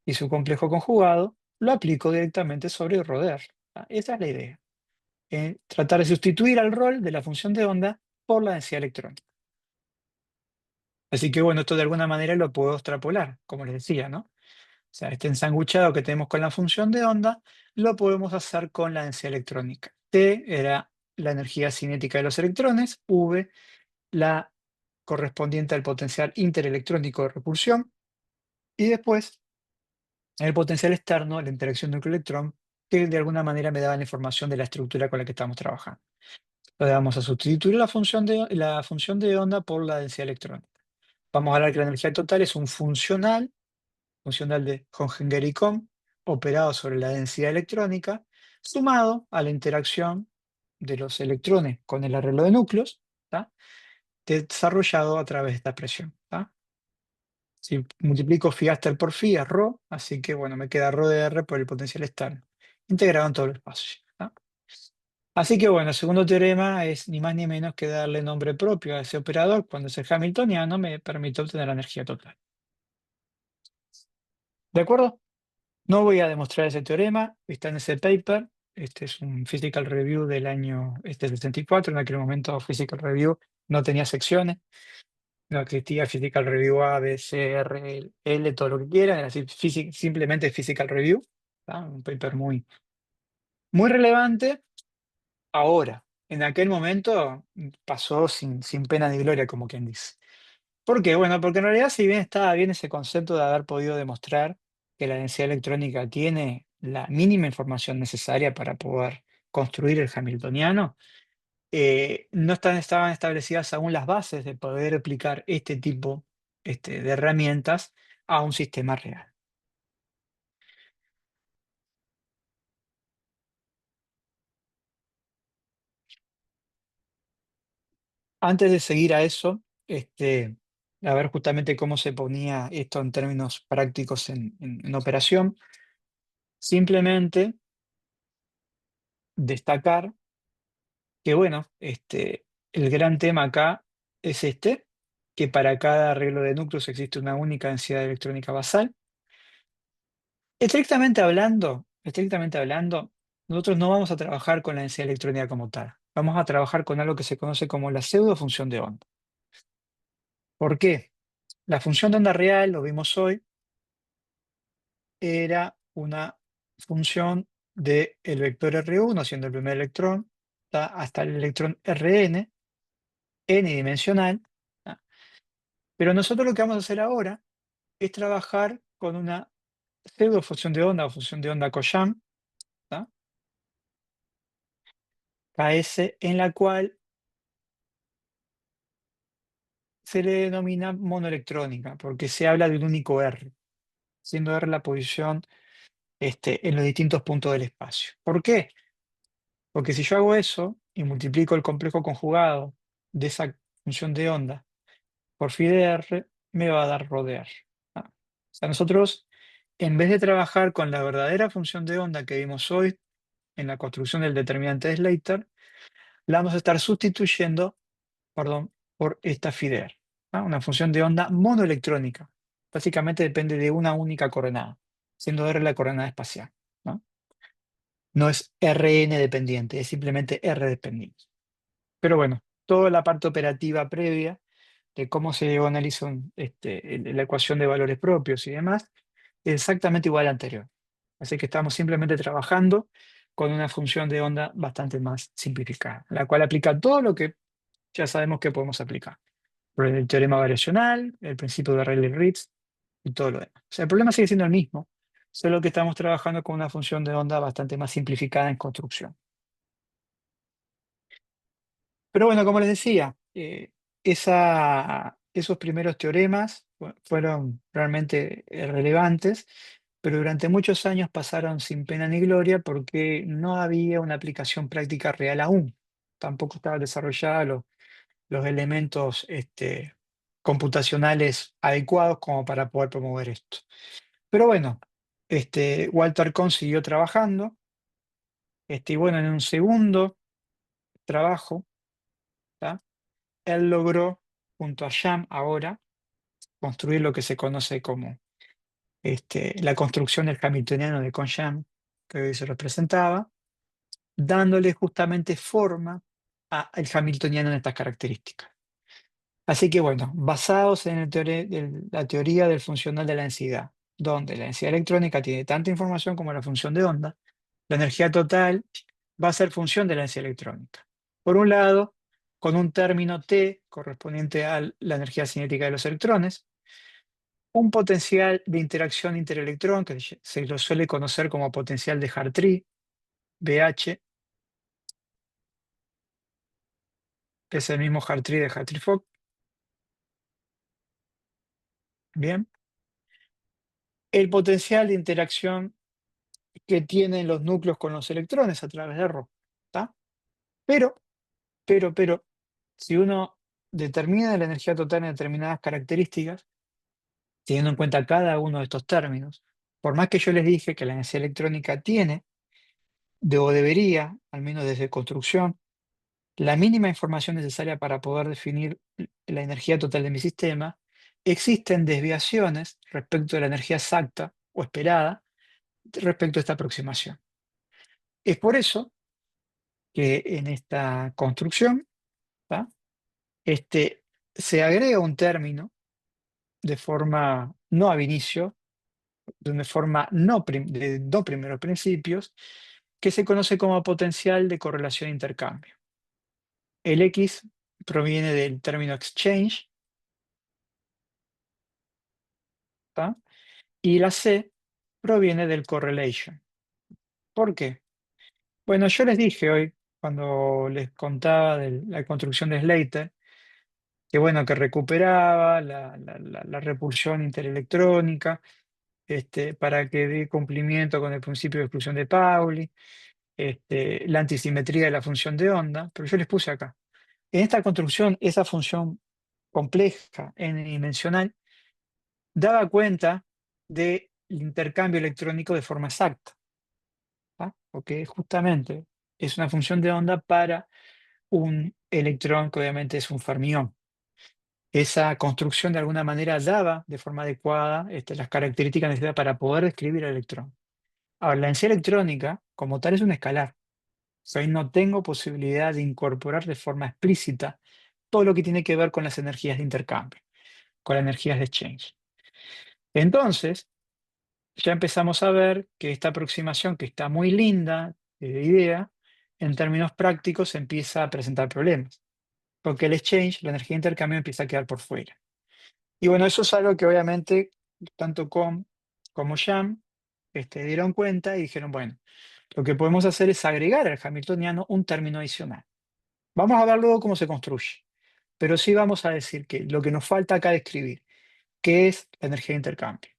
y su complejo conjugado, lo aplico directamente sobre Roder. Esa es la idea. Tratar de sustituir al rol de la función de onda por la densidad electrónica. Así que bueno, esto de alguna manera lo puedo extrapolar, como les decía, ¿no? O sea, este ensanguchado que tenemos con la función de onda, lo podemos hacer con la densidad electrónica. T era la energía cinética de los electrones, V la correspondiente al potencial interelectrónico de repulsión, y después el potencial externo, la interacción núcleo-electrón, que de alguna manera me daba la información de la estructura con la que estamos trabajando. Entonces vamos a sustituir la función de onda por la densidad electrónica. Vamos a hablar que la energía total es un funcional de Hönger y Kohn, operado sobre la densidad electrónica, sumado a la interacción de los electrones con el arreglo de núcleos, ¿tá? Desarrollado a través de esta expresión. ¿Tá? Si multiplico phi hasta el por phi es rho, así que bueno, me queda rho de R por el potencial externo, integrado en todo el espacio. ¿Tá? Así que bueno, el segundo teorema es ni más ni menos que darle nombre propio a ese operador cuando es el hamiltoniano me permite obtener la energía total. ¿De acuerdo? No voy a demostrar ese teorema, está en ese paper. Este es un Physical Review del año 64. En aquel momento Physical Review no tenía secciones, no existía Physical Review A, B, C, R, L, todo lo que quieran, era así, simplemente Physical Review. ¿Tá? Un paper muy, muy relevante. Ahora, en aquel momento pasó sin pena ni gloria, como quien dice. ¿Por qué? Bueno, porque en realidad, si bien estaba bien ese concepto de haber podido demostrar que la densidad electrónica tiene la mínima información necesaria para poder construir el hamiltoniano, no estaban establecidas aún las bases de poder aplicar este tipo de herramientas a un sistema real. Antes de seguir a eso, a ver justamente cómo se ponía esto en términos prácticos en operación, simplemente destacar que bueno, el gran tema acá es que para cada arreglo de núcleos existe una única densidad electrónica basal. Estrictamente hablando, nosotros no vamos a trabajar con la densidad electrónica como tal. Vamos a trabajar con algo que se conoce como la pseudo función de onda. ¿Por qué? La función de onda real, lo vimos hoy, era una función del vector R1, siendo el primer electrón, hasta el electrón Rn, n-dimensional. Pero nosotros lo que vamos a hacer ahora es trabajar con una pseudo función de onda o función de onda Cauchy, ¿tá? KS, en la cual se le denomina monoelectrónica, porque se habla de un único R, siendo R la posición en los distintos puntos del espacio. ¿Por qué? Porque si yo hago eso y multiplico el complejo conjugado de esa función de onda por phi de R, me va a dar rho de R. ¿Ah? O sea, nosotros, en vez de trabajar con la verdadera función de onda que vimos hoy en la construcción del determinante de Slater, la vamos a estar sustituyendo, perdón, por esta phi de R, ¿ah? Una función de onda monoelectrónica. Básicamente depende de una única coordenada, siendo R la coordenada espacial, ¿no? No es Rn dependiente, es simplemente R dependiente. Pero bueno, toda la parte operativa previa de cómo se analiza la ecuación de valores propios y demás, es exactamente igual a la anterior. Así que estamos simplemente trabajando con una función de onda bastante más simplificada, la cual aplica todo lo que ya sabemos que podemos aplicar. El teorema variacional, el principio de Rayleigh-Ritz y todo lo demás. O sea, el problema sigue siendo el mismo, solo que estamos trabajando con una función de onda bastante más simplificada en construcción. Pero bueno, como les decía, esos primeros teoremas fueron realmente relevantes, pero durante muchos años pasaron sin pena ni gloria porque no había una aplicación práctica real aún. Tampoco estaban desarrollados los elementos computacionales adecuados como para poder promover esto. Pero bueno, Walter Kohn siguió trabajando, y bueno, en un segundo trabajo, ¿tá? Él logró, junto a Sham ahora, construir lo que se conoce como la construcción del Hamiltoniano de Kohn-Sham, que hoy se representaba, dándole justamente forma al Hamiltoniano en estas características. Así que bueno, basados en la teoría del funcional de la densidad, donde la densidad electrónica tiene tanta información como la función de onda, la energía total va a ser función de la densidad electrónica. Por un lado, con un término T correspondiente a la energía cinética de los electrones, un potencial de interacción interelectrón, que se lo suele conocer como potencial de Hartree, BH, que es el mismo Hartree de Hartree-Fock. Bien. El potencial de interacción que tienen los núcleos con los electrones a través de Rho. ¿Tá? Pero, pero, si uno determina la energía total en determinadas características, teniendo en cuenta cada uno de estos términos, por más que yo les dije que la energía electrónica tiene, o debería, al menos desde construcción, la mínima información necesaria para poder definir la energía total de mi sistema, existen desviaciones respecto de la energía exacta o esperada respecto a esta aproximación. Es por eso que en esta construcción, ¿tá? Se agrega un término de forma no ab inicio, de una forma de no primeros principios, que se conoce como potencial de correlación e intercambio. El X proviene del término exchange, ¿tá? Y la C proviene del correlation. ¿Por qué? Bueno, yo les dije hoy, cuando les contaba de la construcción de Slater, que bueno, que recuperaba la repulsión interelectrónica, para que dé cumplimiento con el principio de exclusión de Pauli, la antisimetría de la función de onda, pero yo les puse acá. En esta construcción, esa función compleja n-dimensional daba cuenta del intercambio electrónico de forma exacta, ¿tá? Porque justamente es una función de onda para un electrón que obviamente es un fermión. Esa construcción de alguna manera daba de forma adecuada las características necesarias para poder describir el electrón. Ahora, la densidad electrónica, como tal, es un escalar. O sea, ahí no tengo posibilidad de incorporar de forma explícita todo lo que tiene que ver con las energías de intercambio, con las energías de exchange. Entonces, ya empezamos a ver que esta aproximación, que está muy linda de idea, en términos prácticos empieza a presentar problemas, porque el exchange, la energía de intercambio, empieza a quedar por fuera. Y bueno, eso es algo que obviamente tanto Com como Sham dieron cuenta y dijeron, bueno, lo que podemos hacer es agregar al hamiltoniano un término adicional. Vamos a ver luego cómo se construye, pero sí vamos a decir que lo que nos falta acá describir, qué es la energía de intercambio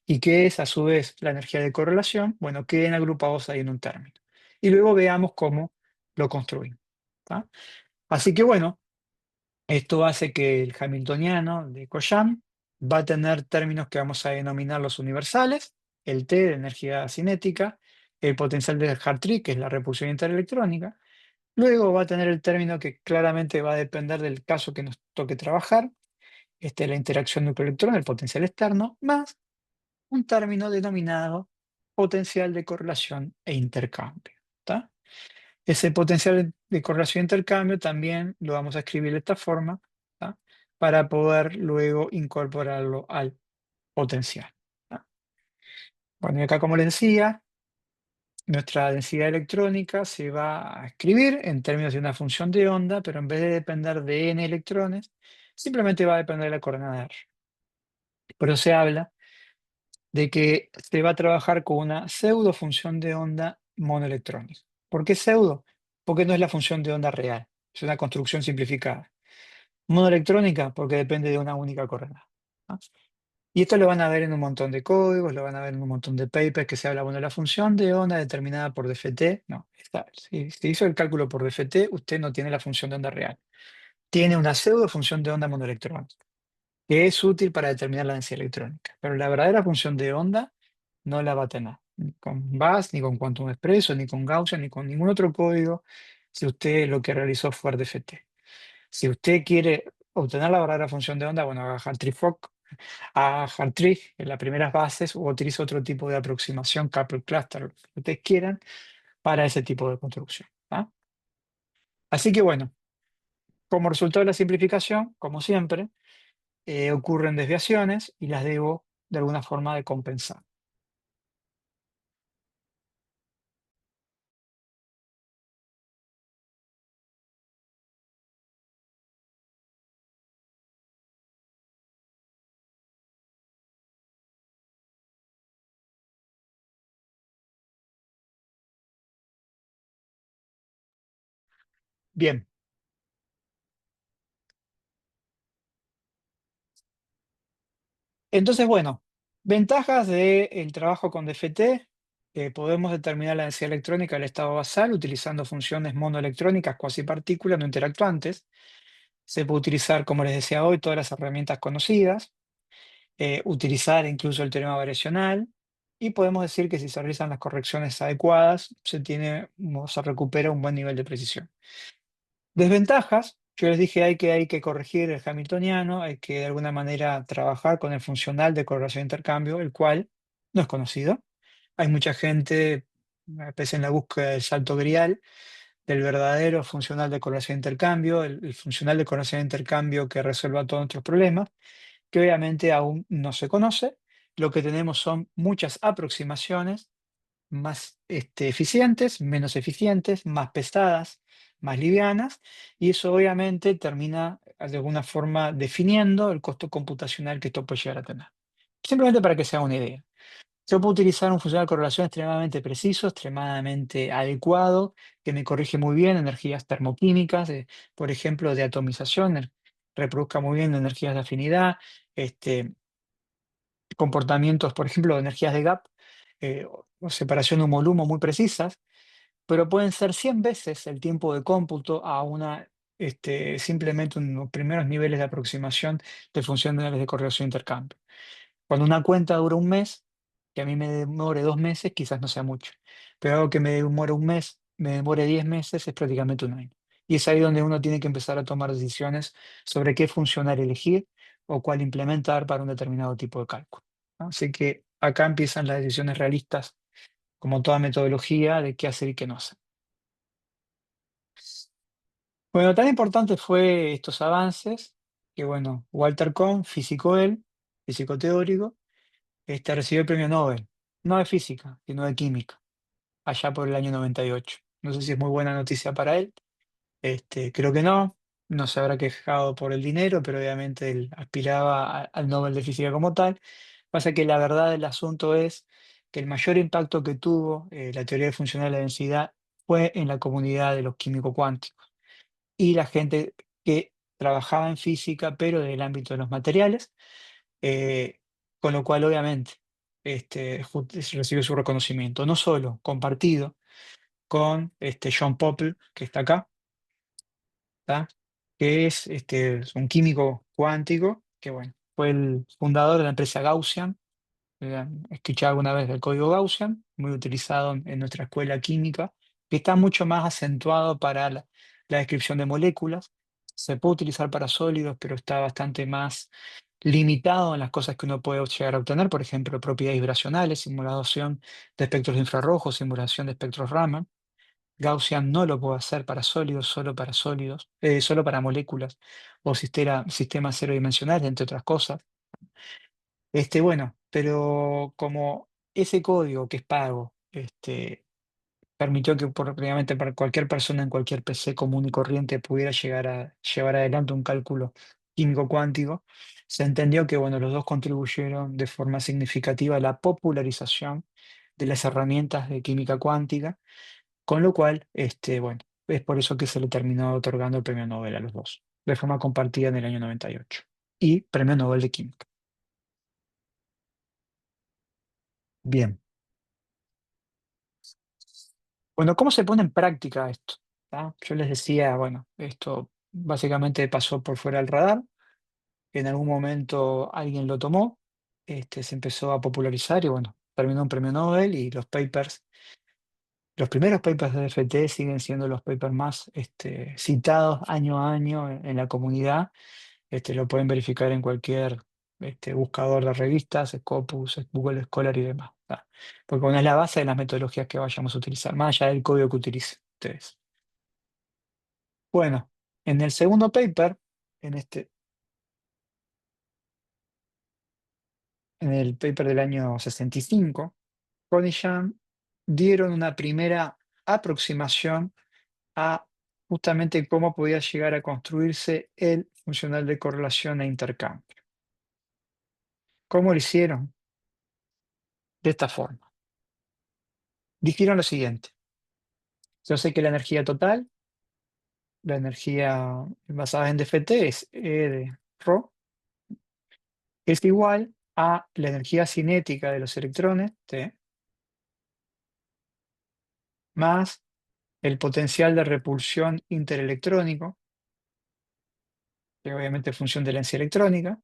y qué es a su vez la energía de correlación, bueno, queden agrupados ahí en un término. Y luego veamos cómo lo construimos. ¿Tá? Así que bueno, esto hace que el hamiltoniano de Coulomb va a tener términos que vamos a denominar los universales, el T de energía cinética, el potencial de Hartree, que es la repulsión interelectrónica. Luego va a tener el término que claramente va a depender del caso que nos toque trabajar, la interacción núcleo-electrón, el potencial externo, más un término denominado potencial de correlación e intercambio. ¿Tá? Ese potencial de correlación e intercambio también lo vamos a escribir de esta forma, ¿tá? Para poder luego incorporarlo al potencial. ¿Tá? Bueno, y acá como les decía, nuestra densidad electrónica se va a escribir en términos de una función de onda, pero en vez de depender de n electrones, simplemente va a depender de la coordenada r. Por eso se habla de que se va a trabajar con una pseudo función de onda monoelectrónica. ¿Por qué pseudo? Porque no es la función de onda real, es una construcción simplificada. Monoelectrónica porque depende de una única coordenada. ¿No? Y esto lo van a ver en un montón de códigos, lo van a ver en un montón de papers que se habla, bueno, la función de onda determinada por DFT, no, si se hizo el cálculo por DFT, usted no tiene la función de onda real. Tiene una pseudo función de onda monoelectrónica, que es útil para determinar la densidad electrónica, pero la verdadera función de onda no la va a tener, ni con BAS, ni con Quantum Expresso, ni con Gaussian, ni con ningún otro código, si usted lo que realizó fue RDFT. Si usted quiere obtener la verdadera función de onda, bueno, haga Hartree-Fock, haga Hartree en las primeras bases o utilice otro tipo de aproximación, coupled cluster, lo que ustedes quieran, para ese tipo de construcción. ¿Ah? Así que bueno, como resultado de la simplificación, como siempre, ocurren desviaciones y las debo de alguna forma de compensar. Bien, entonces bueno, ventajas del trabajo con DFT. Podemos determinar la densidad electrónica del estado basal utilizando funciones monoelectrónicas cuasi partículas no interactuantes. Se puede utilizar, como les decía hoy, todas las herramientas conocidas, utilizar incluso el teorema variacional, y podemos decir que si se realizan las correcciones adecuadas, se recupera un buen nivel de precisión. Desventajas, yo les dije hay que corregir el hamiltoniano, hay que de alguna manera trabajar con el funcional de correlación de intercambio, el cual no es conocido. Hay mucha gente, pese en la búsqueda del salto grial, del verdadero funcional de correlación de intercambio, el funcional de correlación de intercambio que resuelva todos nuestros problemas, que obviamente aún no se conoce. Lo que tenemos son muchas aproximaciones más eficientes, menos eficientes, más pesadas, más livianas, y eso obviamente termina de alguna forma definiendo el costo computacional que esto puede llegar a tener. Simplemente para que se haga una idea. Yo puedo utilizar un funcional de correlación extremadamente preciso, extremadamente adecuado, que me corrige muy bien energías termoquímicas, por ejemplo, de atomización, reproduzca muy bien energías de afinidad, este, comportamientos, por ejemplo, de energías de gap, o separación humo-lumo muy precisas, pero pueden ser 100 veces el tiempo de cómputo a simplemente unos primeros niveles de aproximación de funcionales de correlación de intercambio. Cuando una cuenta dura un mes, que a mí me demore 2 meses, quizás no sea mucho, pero algo que me demore un mes, me demore 10 meses, es prácticamente un año. Y es ahí donde uno tiene que empezar a tomar decisiones sobre qué funcionar elegir o cuál implementar para un determinado tipo de cálculo. ¿No? Así que acá empiezan las decisiones realistas, como toda metodología, de qué hacer y qué no hacer. Bueno, tan importante fue estos avances que, bueno, Walter Kohn, físico él, físico teórico, recibió el premio Nobel, no de física, sino de química, allá por el año 98. No sé si es muy buena noticia para él, creo que no se habrá quejado por el dinero, pero obviamente él aspiraba al Nobel de Física como tal. Pasa que la verdad del asunto es que el mayor impacto que tuvo la teoría funcional de la densidad fue en la comunidad de los químicos cuánticos y la gente que trabajaba en física, pero del ámbito de los materiales, eh, con lo cual obviamente recibió su reconocimiento, no solo compartido con John Pople, que está acá, ¿tá? Que es un químico cuántico, que bueno, fue el fundador de la empresa Gaussian. ¿Han escuchado alguna vez del código Gaussian? Muy utilizado en nuestra escuela química, que está mucho más acentuado para la descripción de moléculas. Se puede utilizar para sólidos, pero está bastante más limitado en las cosas que uno puede llegar a obtener, por ejemplo, propiedades vibracionales, simulación de espectros infrarrojos, simulación de espectros Raman. Gaussian no lo puede hacer para sólidos, solo para moléculas o sistemas cero dimensionales, entre otras cosas. Bueno, pero como ese código que es pago, permitió que prácticamente para cualquier persona en cualquier PC común y corriente pudiera llegar a llevar adelante un cálculo químico cuántico, se entendió que bueno, los dos contribuyeron de forma significativa a la popularización de las herramientas de química cuántica, con lo cual, bueno, es por eso que se le terminó otorgando el premio Nobel a los dos, de forma compartida en el año 98, y premio Nobel de Química. Bien. Bueno, ¿cómo se pone en práctica esto? ¿Tá? Yo les decía, bueno, esto básicamente pasó por fuera del radar, en algún momento alguien lo tomó, se empezó a popularizar y bueno, terminó un premio Nobel y los papers, los primeros papers de DFT siguen siendo los papers más citados año a año en la comunidad. Lo pueden verificar en cualquier buscador de revistas, Scopus, Google Scholar y demás. ¿Tá? Porque bueno, es la base de las metodologías que vayamos a utilizar, más allá del código que utilicen ustedes. Bueno, en el segundo paper, en, este, en el paper del año 65, Conn y Young dieron una primera aproximación a justamente cómo podía llegar a construirse el funcional de correlación e intercambio. ¿Cómo lo hicieron? De esta forma. Dijeron lo siguiente. Yo sé que la energía total, la energía basada en DFT es E de Rho, es igual a la energía cinética de los electrones, T, más el potencial de repulsión interelectrónico, que obviamente es función de la herencia electrónica,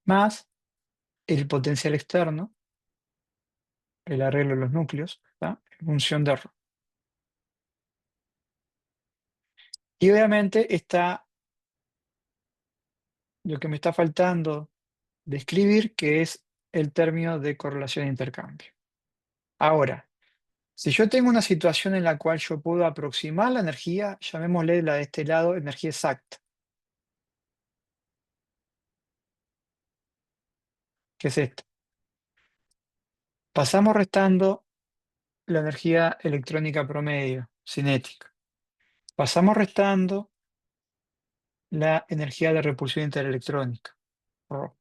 más el potencial externo, el arreglo de los núcleos, ¿tá? En función de Rho. Y obviamente está lo que me está faltando describir, que es el término de correlación e intercambio. Ahora, si yo tengo una situación en la cual yo puedo aproximar la energía, llamémosle la de este lado energía exacta, que es esta. Pasamos restando la energía electrónica promedio, cinética. Pasamos restando la energía de repulsión interelectrónica, Rho.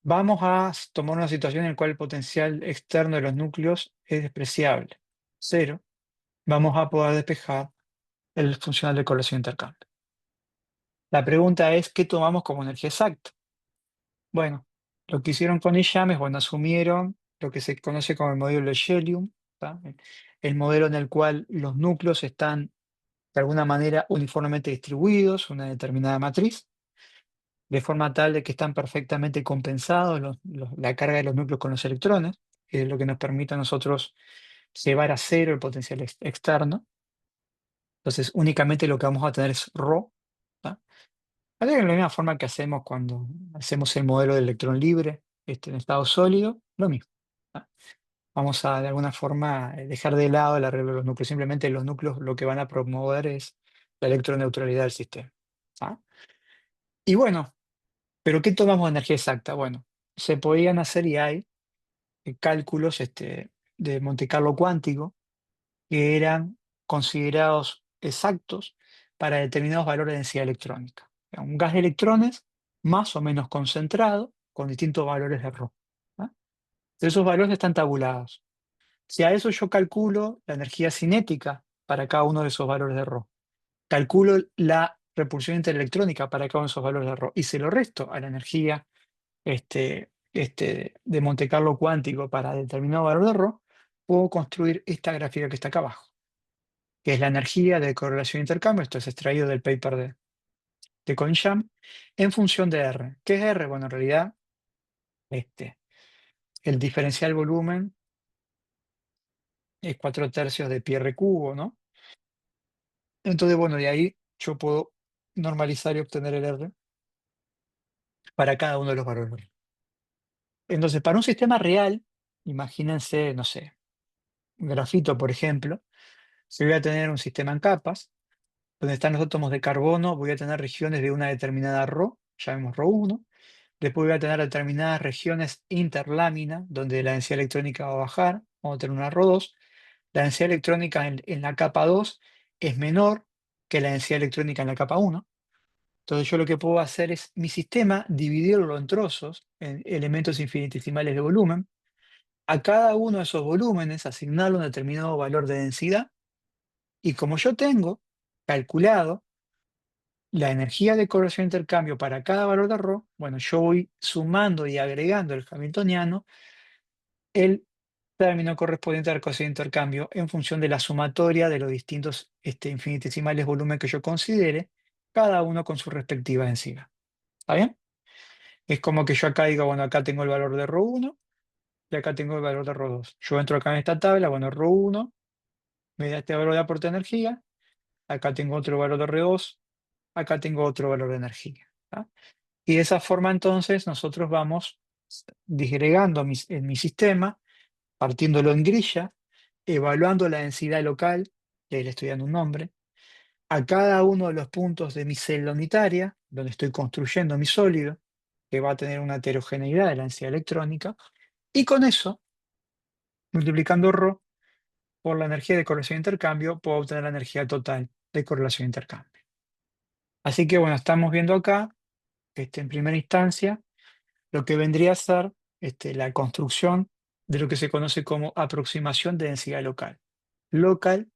Vamos a tomar una situación en la cual el potencial externo de los núcleos es despreciable, cero. Vamos a poder despejar el funcional de correlación e intercambio. La pregunta es, ¿qué tomamos como energía exacta? Bueno, lo que hicieron con Isham es, bueno, asumieron lo que se conoce como el modelo de Schellium, ¿tá? El modelo en el cual los núcleos están de alguna manera uniformemente distribuidos, una determinada matriz, de forma tal de que están perfectamente compensados la carga de los núcleos con los electrones, que es lo que nos permite a nosotros llevar a cero el potencial externo. Entonces, únicamente lo que vamos a tener es Rho. ¿Tá? De la misma forma que hacemos cuando hacemos el modelo de electrón libre en estado sólido, lo mismo. ¿Tá? Vamos a de alguna forma dejar de lado el arreglo de los núcleos. Simplemente los núcleos lo que van a promover es la electroneutralidad del sistema. ¿Tá? Y bueno, ¿pero qué tomamos de energía exacta? Bueno, se podían hacer y hay cálculos de Monte Carlo cuántico que eran considerados exactos para determinados valores de densidad electrónica. Un gas de electrones más o menos concentrado con distintos valores de Rho. ¿Ah? Esos valores están tabulados. Si a eso yo calculo la energía cinética para cada uno de esos valores de ρ, calculo la repulsión interelectrónica para cada uno de esos valores de ρ y se lo resto a la energía de Monte Carlo cuántico para determinado valor de ρ, puedo construir esta gráfica que está acá abajo, que es la energía de correlación e intercambio. Esto es extraído del paper de CoinJam en función de R. ¿Qué es R? Bueno, en realidad, este, el diferencial volumen es 4 tercios de pi r cubo, ¿no? Entonces, bueno, de ahí yo puedo normalizar y obtener el R para cada uno de los valores. Entonces, para un sistema real, imagínense, no sé, un grafito, por ejemplo, si voy a tener un sistema en capas, donde están los átomos de carbono, voy a tener regiones de una determinada ρ, llamemos ρ1. Después voy a tener determinadas regiones interlámina, donde la densidad electrónica va a bajar, vamos a tener una ρ2. La densidad electrónica en la capa 2 es menor que la densidad electrónica en la capa 1. Entonces yo lo que puedo hacer es mi sistema dividirlo en trozos, en elementos infinitesimales de volumen. A cada uno de esos volúmenes asignarle un determinado valor de densidad. Y como yo tengo calculado la energía de correlación de intercambio para cada valor de ρ, bueno, yo voy sumando y agregando el hamiltoniano el término correspondiente al cociente de intercambio en función de la sumatoria de los distintos infinitesimales volumen que yo considere, cada uno con su respectiva densidad. ¿Está bien? Es como que yo acá digo, bueno, acá tengo el valor de ρ1 y acá tengo el valor de ρ2. Yo entro acá en esta tabla, bueno, ρ1 me da este valor de aporte de energía, acá tengo otro valor de ρ2, acá tengo otro valor de energía. ¿Tá? Y de esa forma entonces nosotros vamos disgregando en mi sistema, partiéndolo en grilla, evaluando la densidad local, que ahí le estoy dando un nombre, a cada uno de los puntos de mi celda unitaria, donde estoy construyendo mi sólido, que va a tener una heterogeneidad de la densidad electrónica, y con eso, multiplicando ρ por la energía de correlación de intercambio, puedo obtener la energía total de correlación de intercambio. Así que bueno, estamos viendo acá, en primera instancia, lo que vendría a ser la construcción de lo que se conoce como aproximación de densidad local. Local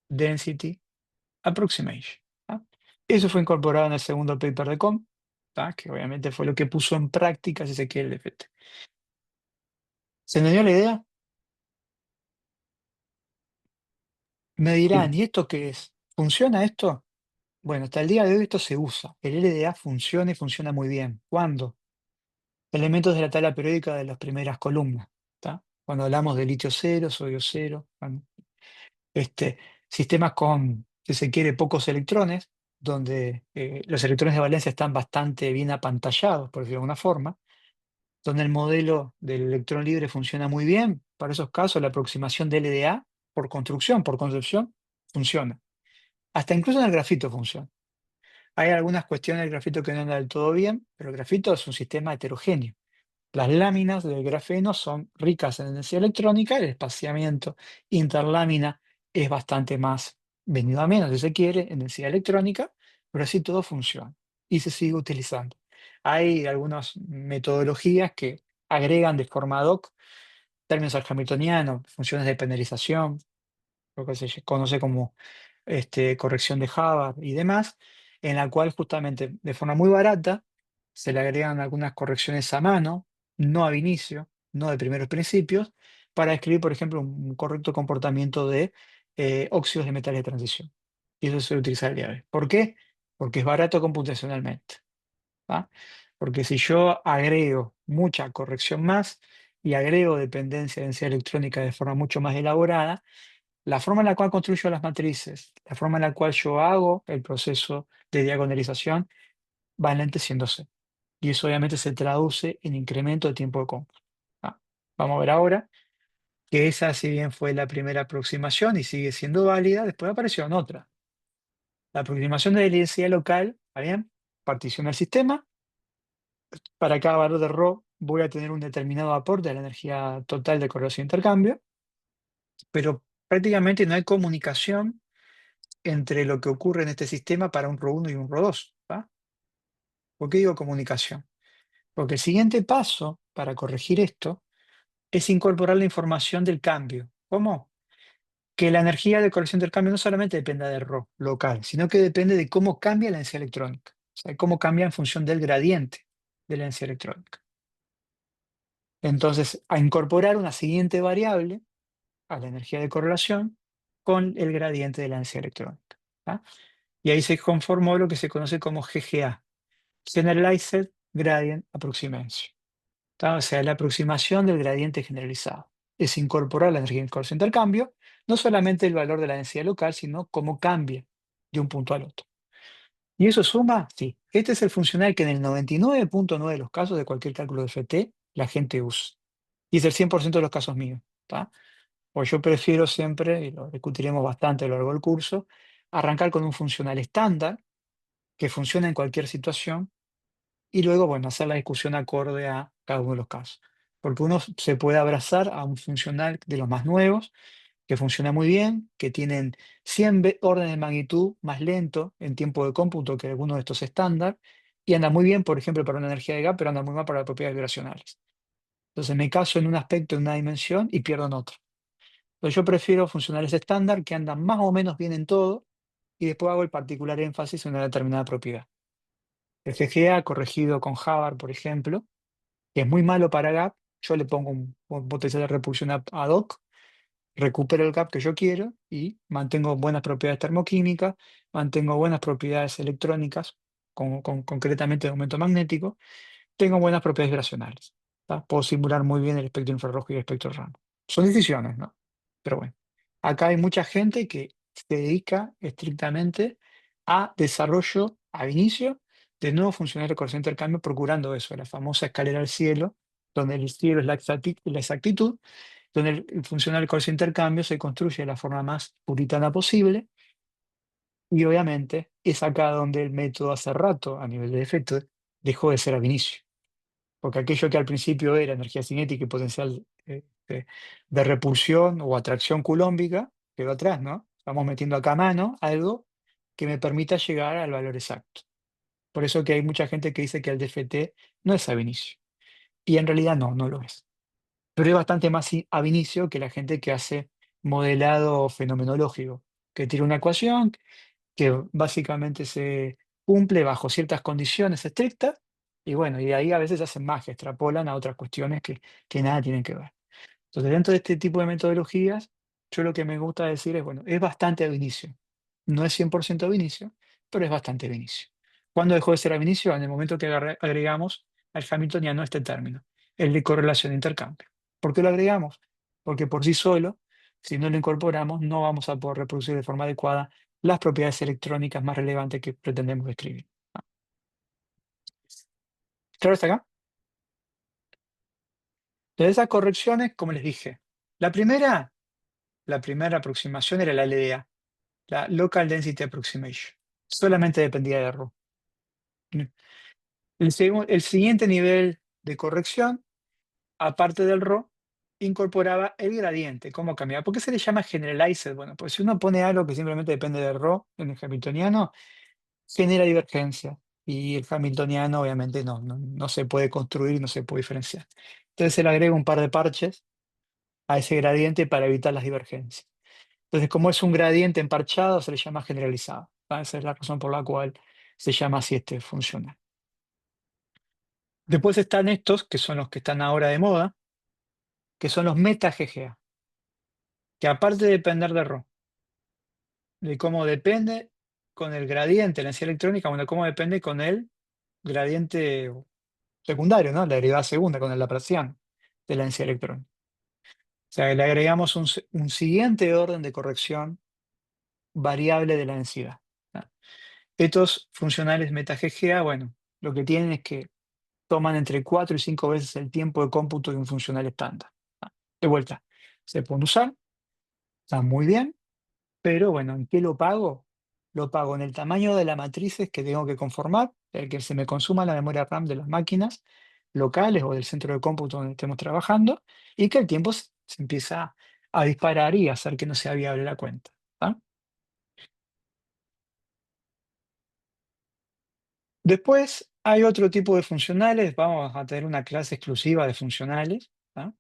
Density Approximation. ¿Tá? Eso fue incorporado en el segundo paper de Com, ¿tá? Que obviamente fue lo que puso en práctica, si se quiere, el FT. ¿Se entendió la idea? Me dirán, Sí, ¿y esto qué es? ¿Funciona esto? Bueno, hasta el día de hoy esto se usa. El LDA funciona y funciona muy bien. ¿Cuándo? Elementos de la tabla periódica de las primeras columnas. ¿Tá? Cuando hablamos de litio cero, sodio cero, este, sistemas con, si se quiere, pocos electrones, donde los electrones de valencia están bastante bien apantallados, por decirlo de alguna forma, donde el modelo del electrón libre funciona muy bien. Para esos casos, la aproximación de LDA, por concepción, funciona. Hasta incluso en el grafito funciona. Hay algunas cuestiones del grafito que no andan del todo bien, pero el grafito es un sistema heterogéneo. Las láminas del grafeno son ricas en densidad electrónica, el espaciamiento interlámina es bastante más, venido a menos si se quiere, en densidad electrónica, pero así todo funciona y se sigue utilizando. Hay algunas metodologías que agregan de forma ad hoc términos al hamiltoniano, funciones de penalización, lo que se conoce como corrección de Hubbard y demás, en la cual justamente de forma muy barata se le agregan algunas correcciones a mano, no ab inicio, no de primeros principios, para describir, por ejemplo, un correcto comportamiento de óxidos de metales de transición. Y eso se utiliza el día de hoy. ¿Por qué? Porque es barato computacionalmente. ¿Va? Porque si yo agrego mucha corrección más y agrego dependencia de densidad electrónica de forma mucho más elaborada, la forma en la cual construyo las matrices, la forma en la cual yo hago el proceso de diagonalización va enlenteciéndose. Y eso obviamente se traduce en incremento de tiempo de cómputo. Ah, vamos a ver ahora que esa, si bien fue la primera aproximación y sigue siendo válida, después aparecieron otras. La aproximación de la densidad local, ¿está bien? Partición del sistema. Para cada valor de ρ voy a tener un determinado aporte de la energía total de correlación de intercambio, pero prácticamente no hay comunicación entre lo que ocurre en este sistema para un ρ1 y un ρ2. ¿Va? ¿Por qué digo comunicación? Porque el siguiente paso para corregir esto es incorporar la información del cambio. ¿Cómo? Que la energía de corrección del cambio no solamente depende del RO local, sino que depende de cómo cambia la energía electrónica. O sea, cómo cambia en función del gradiente de la energía electrónica. Entonces, a incorporar una siguiente variable a la energía de correlación con el gradiente de la energía electrónica. ¿Tá? Y ahí se conformó lo que se conoce como GGA, Generalized Gradient Approximation. ¿Tá? O sea, la aproximación del gradiente generalizado. Es incorporar la energía de corrección del cambio, no solamente el valor de la densidad local, sino cómo cambia de un punto al otro. ¿Y eso suma? Sí. Este es el funcional que en el 99.9 de los casos de cualquier cálculo de FT la gente usa. Y es el 100% de los casos míos. ¿Tá? Pues yo prefiero siempre, y lo discutiremos bastante a lo largo del curso, arrancar con un funcional estándar que funciona en cualquier situación y luego, bueno, hacer la discusión acorde a cada uno de los casos. Porque uno se puede abrazar a un funcional de los más nuevos, que funciona muy bien, que tienen 100 órdenes de magnitud más lento en tiempo de cómputo que algunos de estos estándar, y anda muy bien, por ejemplo, para una energía de gap, pero anda muy mal para las propiedades vibracionales. Entonces me caso en un aspecto, en una dimensión, y pierdo en otro. Entonces yo prefiero funcionales estándar que andan más o menos bien en todo, y después hago el particular énfasis en una determinada propiedad. El GGA corregido con Hubbard, por ejemplo, que es muy malo para gap, yo le pongo un potencial de repulsión ad hoc, recupero el gap que yo quiero y mantengo buenas propiedades termoquímicas, mantengo buenas propiedades electrónicas, concretamente de momento magnético, tengo buenas propiedades vibracionales. ¿Tá? Puedo simular muy bien el espectro infrarrojo y el espectro ramo. Son decisiones, ¿no? Pero bueno, acá hay mucha gente que se dedica estrictamente a desarrollo, a inicio, de nuevos funcionales de corrección de intercambio, procurando eso, la famosa escalera al cielo, donde el cielo es la exactitud, donde el funcional de corrección de intercambio se construye de la forma más puritana posible, y obviamente es acá donde el método hace rato, a nivel de efecto, dejó de ser ab inicio. Porque aquello que al principio era energía cinética y potencial de repulsión o atracción culómbica, quedó atrás, ¿no? Estamos metiendo acá a mano algo que me permita llegar al valor exacto. Por eso que hay mucha gente que dice que el DFT no es ab inicio. Y en realidad no, no lo es. Pero es bastante más ab inicio que la gente que hace modelado fenomenológico, que tiene una ecuación que básicamente se cumple bajo ciertas condiciones estrictas, y bueno, y de ahí a veces hacen magia, extrapolan a otras cuestiones que nada tienen que ver. Entonces, dentro de este tipo de metodologías, yo lo que me gusta decir es, bueno, es bastante ab inicio. No es 100% ab inicio, pero es bastante ab inicio. ¿Cuándo dejó de ser ab inicio? En el momento que agregamos al hamiltoniano este término, el de correlación de intercambio. ¿Por qué lo agregamos? Porque por sí solo, si no lo incorporamos, no vamos a poder reproducir de forma adecuada las propiedades electrónicas más relevantes que pretendemos describir. ¿Claro hasta acá? Entonces, esas correcciones, como les dije, la primera, la primera aproximación era la LDA, la Local Density Approximation. Solamente dependía de RO. El siguiente nivel de corrección, aparte del RO, incorporaba el gradiente, cómo cambiaba. ¿Por qué se le llama generalized? Bueno, pues si uno pone algo que simplemente depende del RO en el hamiltoniano, genera divergencia. Y el hamiltoniano obviamente no se puede construir, no se puede diferenciar. Entonces se le agrega un par de parches a ese gradiente para evitar las divergencias. Entonces, como es un gradiente emparchado, se le llama generalizado. Esa es la razón por la cual se llama así este funcional. Después están estos, que son los que están ahora de moda, que son los meta-GGA, que aparte de depender de ρ, de cómo depende con el gradiente de la energía electrónica, bueno, cómo depende con el gradiente secundario, ¿no? La derivada segunda, con el laplaciano de la densidad electrónica. O sea, le agregamos un siguiente orden de corrección variable de la densidad, ¿no? Estos funcionales meta-GGA, bueno, lo que tienen es que toman entre 4 y 5 veces el tiempo de cómputo de un funcional estándar. De vuelta, se pueden usar, están muy bien, pero bueno, ¿en qué lo pago? Lo pago en el tamaño de las matrices que tengo que conformar, el que se me consuma la memoria RAM de las máquinas locales o del centro de cómputo donde estemos trabajando, y que el tiempo se empieza a disparar y a hacer que no sea viable la cuenta. ¿Ah? Después Hay otro tipo de funcionales, vamos a tener una clase exclusiva de funcionales, ¿ah?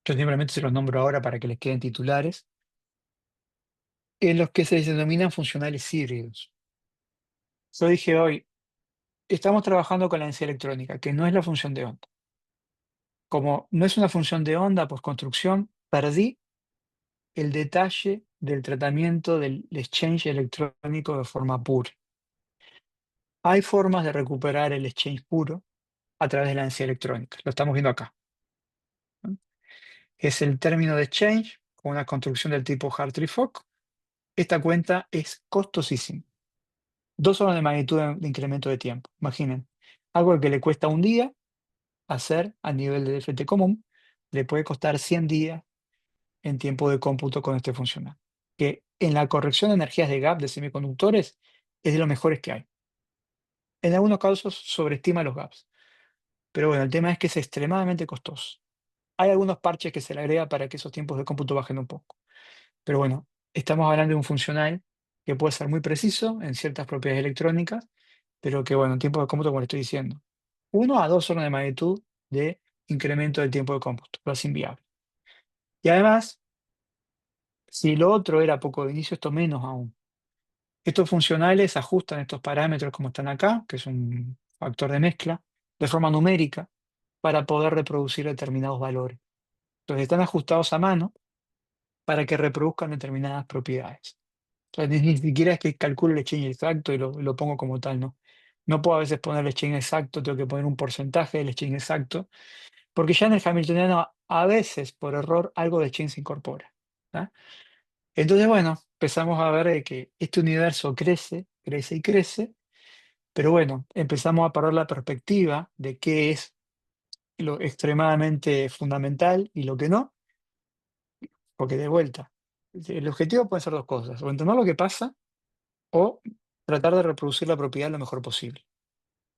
Yo simplemente se los nombro ahora para que les queden titulares, en los que se les denominan funcionales híbridos. Yo dije hoy, estamos trabajando con la densidad electrónica, que no es la función de onda. Como no es una función de onda, pues construcción, perdí el detalle del tratamiento del exchange electrónico de forma pura. Hay formas de recuperar el exchange puro a través de la densidad electrónica. Lo estamos viendo acá, ¿no? Es el término de exchange con una construcción del tipo Hartree-Fock. Esta cuenta es costosísima. Dos órdenes de magnitud de incremento de tiempo. Imaginen, algo que le cuesta un día hacer a nivel de DFT común, le puede costar 100 días en tiempo de cómputo con este funcional. Que en la corrección de energías de gap de semiconductores es de los mejores que hay. En algunos casos sobreestima los gaps. Pero bueno, el tema es que es extremadamente costoso. Hay algunos parches que se le agrega para que esos tiempos de cómputo bajen un poco. Pero bueno, estamos hablando de un funcional que puede ser muy preciso en ciertas propiedades electrónicas, pero que bueno, en tiempo de cómputo, como le estoy diciendo, 1 a 2 órdenes de magnitud de incremento del tiempo de cómputo, lo hace inviable. Y además, si lo otro era poco de inicio, esto menos aún. Estos funcionales ajustan estos parámetros como están acá, que es un factor de mezcla, de forma numérica, para poder reproducir determinados valores. Entonces están ajustados a mano para que reproduzcan determinadas propiedades. O sea, ni siquiera es que calcule el exchange exacto y lo pongo como tal, ¿no? No puedo a veces poner el exchange exacto, tengo que poner un porcentaje del exchange exacto, porque ya en el Hamiltoniano a veces por error algo de exchange se incorpora, ¿tá? Entonces, bueno, empezamos a ver de que este universo crece, crece y crece, pero bueno, empezamos a parar la perspectiva de qué es lo extremadamente fundamental y lo que no, porque de vuelta, el objetivo puede ser dos cosas, o entender lo que pasa o tratar de reproducir la propiedad lo mejor posible.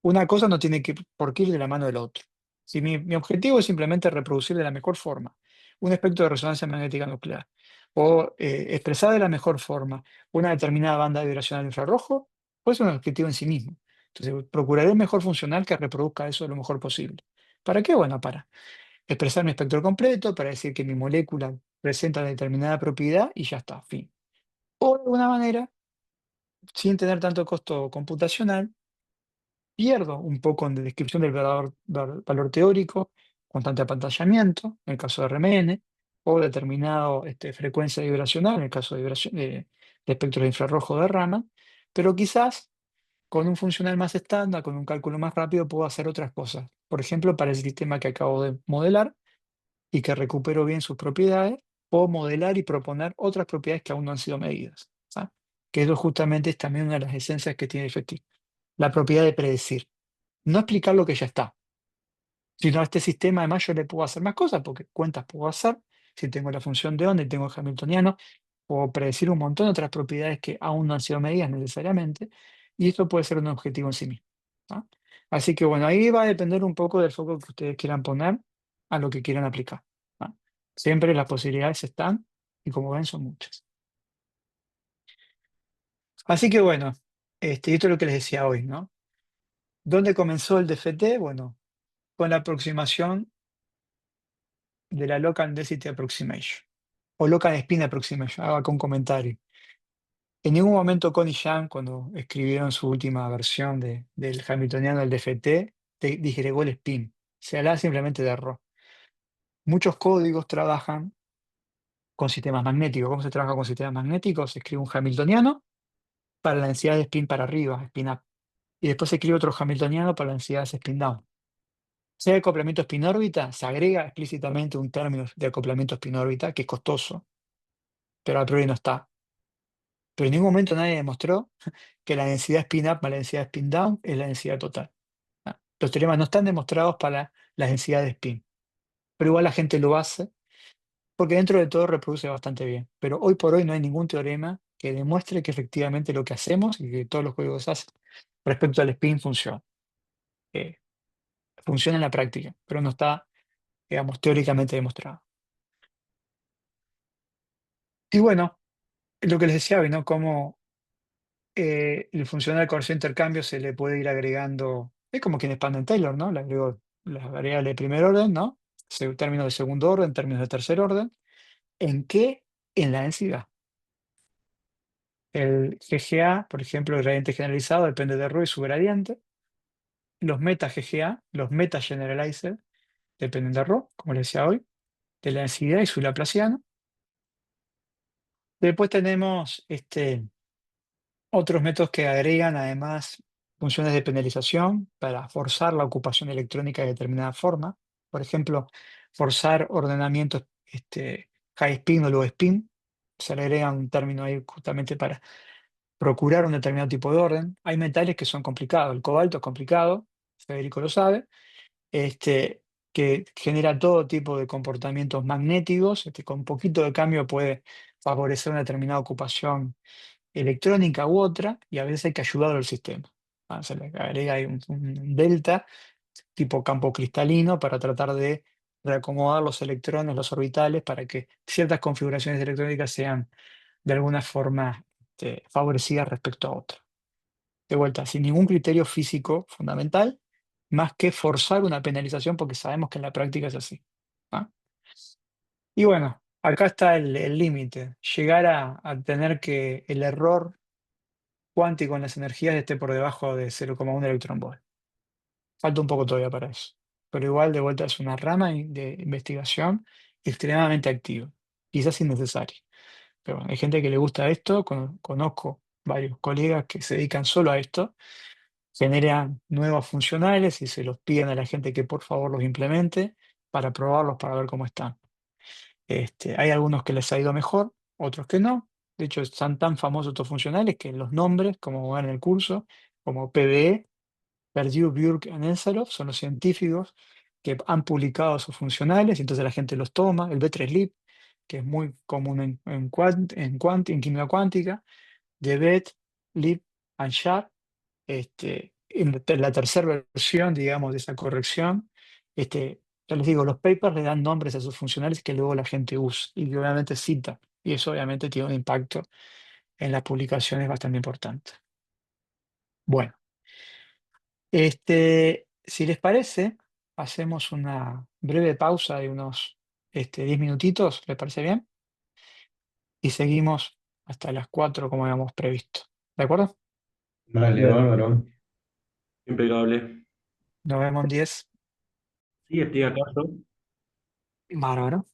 Una cosa no tiene que, por qué ir de la mano del otro. Si mi objetivo es simplemente reproducir de la mejor forma un espectro de resonancia magnética nuclear o expresar de la mejor forma una determinada banda vibracional infrarrojo, pues es un objetivo en sí mismo. Entonces, procuraré el mejor funcional que reproduzca eso lo mejor posible. ¿Para qué? Bueno, para expresar mi espectro completo, para decir que mi molécula presenta determinada propiedad y ya está, fin. O de alguna manera, sin tener tanto costo computacional, pierdo un poco en la descripción del valor teórico, constante apantallamiento, en el caso de RMN, o determinado frecuencia vibracional, en el caso de, de espectros de infrarrojo de Raman, pero quizás con un funcional más estándar, con un cálculo más rápido, puedo hacer otras cosas. Por ejemplo, para el sistema que acabo de modelar y que recupero bien sus propiedades, puedo modelar y proponer otras propiedades que aún no han sido medidas, ¿ah? Que eso justamente es también una de las esencias que tiene FT, la propiedad de predecir. No explicar lo que ya está, sino a este sistema además yo le puedo hacer más cosas, porque cuentas puedo hacer, si tengo la función de onda y tengo el hamiltoniano, puedo predecir un montón de otras propiedades que aún no han sido medidas necesariamente, y esto puede ser un objetivo en sí mismo, ¿ah? Así que bueno, ahí va a depender un poco del foco que ustedes quieran poner a lo que quieran aplicar, ¿ah? Siempre las posibilidades están, y como ven son muchas. Así que bueno, y esto es lo que les decía hoy, ¿no? ¿Dónde comenzó el DFT? Bueno, con la aproximación de la Local Density Approximation o Local Spin Approximation, hago acá un comentario. En ningún momento Connie y Young, cuando escribieron su última versión del Hamiltoniano del DFT, disgregó el spin. Se hablaba simplemente de error. Muchos códigos trabajan con sistemas magnéticos. ¿Cómo se trabaja con sistemas magnéticos? Se escribe un Hamiltoniano para la densidad de spin para arriba, spin up. Y después se escribe otro Hamiltoniano para la densidad de spin down. Si hay acoplamiento spin-órbita, se agrega explícitamente un término de acoplamiento spin-órbita que es costoso, pero a priori no está. Pero en ningún momento nadie demostró que la densidad spin-up más la densidad spin-down es la densidad total. Ah, los teoremas no están demostrados para la densidad de spin, pero igual la gente lo hace porque dentro de todo reproduce bastante bien. Pero hoy por hoy no hay ningún teorema que demuestre que efectivamente lo que hacemos y que todos los códigos hacen respecto al spin funciona. Eh, Funciona en la práctica, pero no está, digamos, teóricamente demostrado. Y bueno, lo que les decía hoy, ¿no? Cómo el funcional coerción intercambio se le puede ir agregando Es como quien expande en Taylor, ¿no? Le agrego las variables de primer orden, ¿no? Términos de segundo orden, términos de tercer orden. ¿En qué? En la densidad. El GGA, por ejemplo, el gradiente generalizado, depende de ρ y su gradiente. Los meta GGA, los meta generalized, dependen de ρ, como les decía hoy, de la densidad y su laplaciano. Después tenemos otros métodos que agregan además funciones de penalización para forzar la ocupación electrónica de determinada forma. Por ejemplo, forzar ordenamientos high spin o low spin. Se le agrega un término ahí justamente para procurar un determinado tipo de orden. Hay metales que son complicados. El cobalto es complicado, Federico lo sabe, que genera todo tipo de comportamientos magnéticos. Con un poquito de cambio puede favorecer una determinada ocupación electrónica u otra, y a veces hay que ayudarlo al sistema. Se le agrega ahí un delta tipo campo cristalino para tratar de reacomodar los electrones, los orbitales, para que ciertas configuraciones electrónicas sean de alguna forma favorecidas respecto a otras. De vuelta, sin ningún criterio físico fundamental, más que forzar una penalización porque sabemos que en la práctica es así. ¿Ah? Y bueno, acá está el límite, llegar a tener que el error cuántico en las energías esté por debajo de 0,1 electrón volt. Falta un poco todavía para eso. Pero igual de vuelta es una rama de investigación extremadamente activa, quizás innecesaria. Pero bueno, hay gente que le gusta esto, conozco varios colegas que se dedican solo a esto, generan nuevos funcionales y se los piden a la gente que por favor los implemente para probarlos, para ver cómo están. Hay algunos que les ha ido mejor, otros que no. De hecho, están tan famosos estos funcionales que los nombres, como van en el curso, como PBE, Perdue, Bjork y Ensarov, son los científicos que han publicado sus funcionales y entonces la gente los toma. El B3LIP, que es muy común en química cuántica, de Bet, Lip and Sharp. En la tercera versión, digamos, de esa corrección, ya les digo, los papers le dan nombres a sus funcionales que luego la gente usa y que obviamente cita. Y eso obviamente tiene un impacto en las publicaciones bastante importante. Bueno, si les parece, hacemos una breve pausa de unos 10 minutitos, ¿les parece bien? Y seguimos hasta las 4 como habíamos previsto. ¿De acuerdo? Vale, bárbaro. Impecable. Nos vemos en 10. Sí, estoy acá yo. Bárbaro.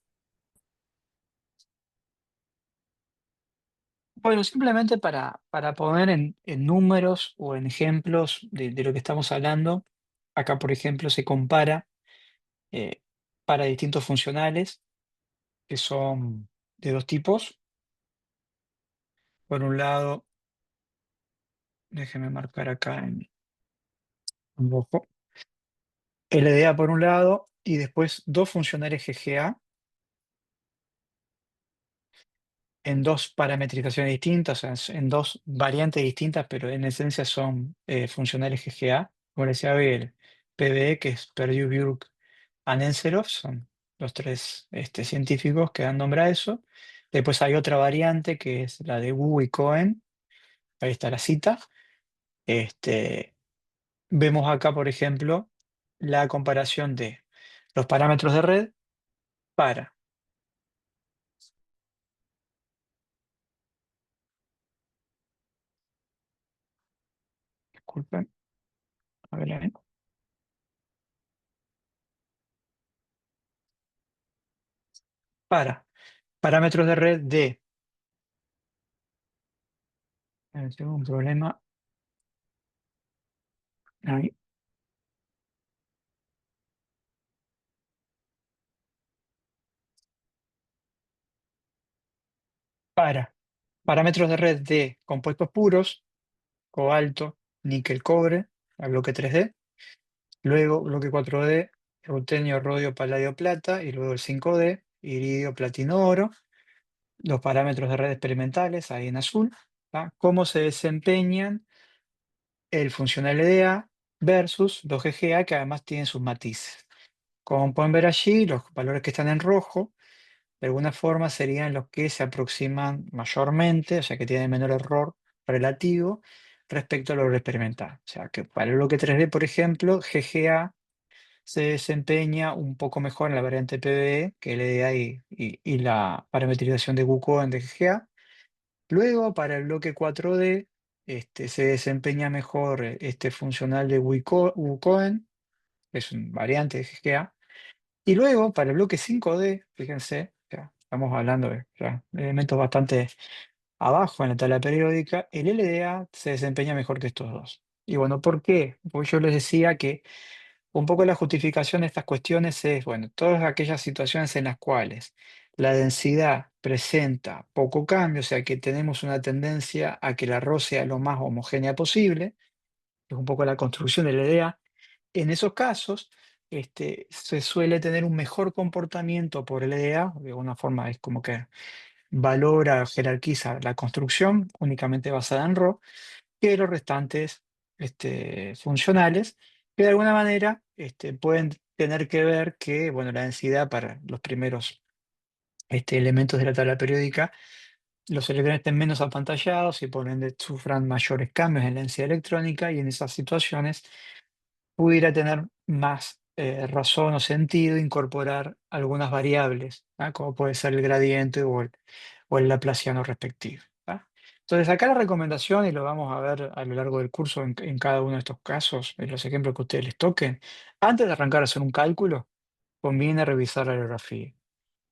Bueno, simplemente para poner en números o en ejemplos de lo que estamos hablando, acá por ejemplo se compara eh, para distintos funcionales que son de dos tipos. Por un lado, déjeme marcar acá en rojo, LDA por un lado y después dos funcionales GGA en dos parametrizaciones distintas, o sea, en dos variantes distintas, pero en esencia son funcionales GGA. Como les decía, el PBE, que es Perdue, Bjork and Ensarov, son los tres científicos que dan nombre a eso. Después hay otra variante que es la de Wu y Cohen. Ahí está la cita. Este, Vemos acá, por ejemplo, la comparación de los parámetros de red para, disculpen, a ver, para parámetros de red de, tengo un problema ahí, para parámetros de red de compuestos puros, cobalto, níquel, cobre, al bloque 3D, luego bloque 4D, rutenio, rodio, paladio, plata, y luego el 5D, iridio, platino, oro, los parámetros de red experimentales, ahí en azul, ¿tá? Cómo se desempeñan el funcional LDA versus los GGA, que además tienen sus matices. Como pueden ver allí, los valores que están en rojo, de alguna forma serían los que se aproximan mayormente, o sea que tienen menor error relativo respecto a lo experimental. O sea, que para el bloque 3D, por ejemplo, GGA se desempeña un poco mejor en la variante PBE que LDA y la parametrización de WCOEN de GGA. Luego, para el bloque 4D, se desempeña mejor este funcional de WCOEN, que es una variante de GGA. Y luego, para el bloque 5D, fíjense, ya estamos hablando de ya, de elementos bastante abajo en la tabla periódica, el LDA se desempeña mejor que estos dos. Y bueno, ¿por qué? Porque yo les decía que un poco la justificación de estas cuestiones es, bueno, todas aquellas situaciones en las cuales la densidad presenta poco cambio, o sea que tenemos una tendencia a que el arroz sea lo más homogénea posible, es un poco la construcción del LDA. En esos casos, se suele tener un mejor comportamiento por el LDA, de alguna forma es como que valora, jerarquiza la construcción únicamente basada en RAW, que los restantes funcionales, que de alguna manera pueden tener que ver que, bueno, la densidad para los primeros elementos de la tabla periódica, los electrones estén menos apantallados y por ende sufran mayores cambios en la densidad electrónica y en esas situaciones pudiera tener más razón o sentido incorporar algunas variables, ¿ah? Como puede ser el gradiente o el laplaciano respectivo. ¿Ah? Entonces, acá la recomendación, y lo vamos a ver a lo largo del curso en cada uno de estos casos, en los ejemplos que ustedes les toquen, antes de arrancar a hacer un cálculo, conviene revisar la bibliografía.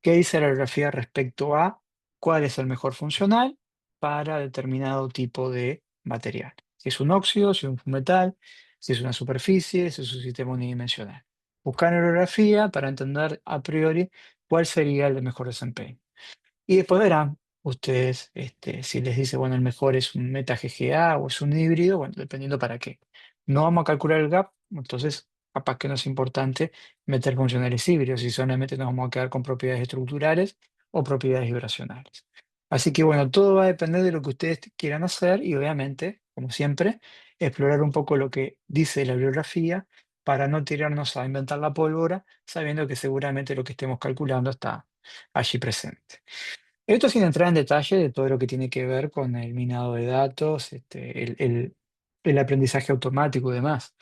¿Qué dice la bibliografía respecto a cuál es el mejor funcional para determinado tipo de material? Si es un óxido, si es un metal, si es una superficie, si es un sistema unidimensional. Buscar en la bibliografía para entender a priori cuál sería el de mejor desempeño. Y después verán ustedes si les dice, bueno, el mejor es un meta GGA o es un híbrido, bueno, dependiendo para qué. No vamos a calcular el gap, entonces capaz que no es importante meter funcionales híbridos y solamente nos vamos a quedar con propiedades estructurales o propiedades vibracionales. Así que bueno, todo va a depender de lo que ustedes quieran hacer y obviamente, como siempre, explorar un poco lo que dice la bibliografía para no tirarnos a inventar la pólvora, sabiendo que seguramente lo que estemos calculando está allí presente. Esto sin entrar en detalle de todo lo que tiene que ver con el minado de datos, el aprendizaje automático y demás.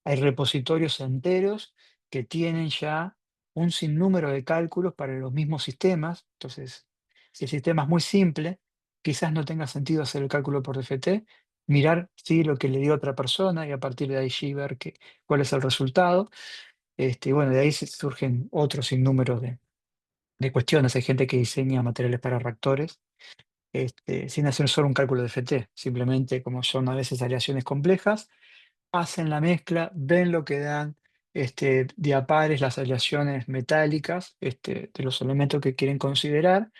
Hay repositorios enteros que tienen ya un sinnúmero de cálculos para los mismos sistemas. Entonces, si el sistema es muy simple, quizás no tenga sentido hacer el cálculo por DFT, mirar sí, lo que le dio otra persona y a partir de ahí sí ver cuál es el resultado. Y bueno, de ahí surgen otros sinnúmeros de cuestiones. Hay gente que diseña materiales para reactores sin hacer solo un cálculo de FT, simplemente como son a veces aleaciones complejas, hacen la mezcla, ven lo que dan diapares, las aleaciones metálicas de los elementos que quieren considerar.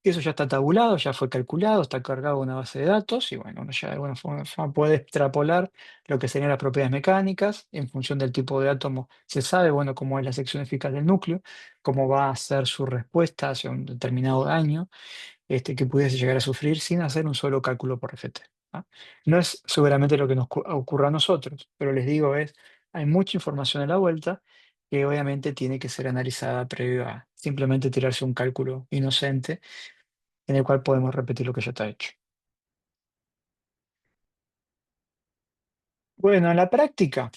Eso ya está tabulado, ya fue calculado, está cargado en una base de datos y bueno, uno ya de alguna forma puede extrapolar lo que serían las propiedades mecánicas en función del tipo de átomo. Se sabe, bueno, cómo es la sección eficaz del núcleo, cómo va a ser su respuesta hacia un determinado daño que pudiese llegar a sufrir sin hacer un solo cálculo por FT. ¿Ah? No es seguramente lo que nos ocurra a nosotros, pero les digo, hay mucha información a la vuelta que obviamente tiene que ser analizada previo a simplemente tirarse un cálculo inocente en el cual podemos repetir lo que ya está hecho. Bueno, en la práctica,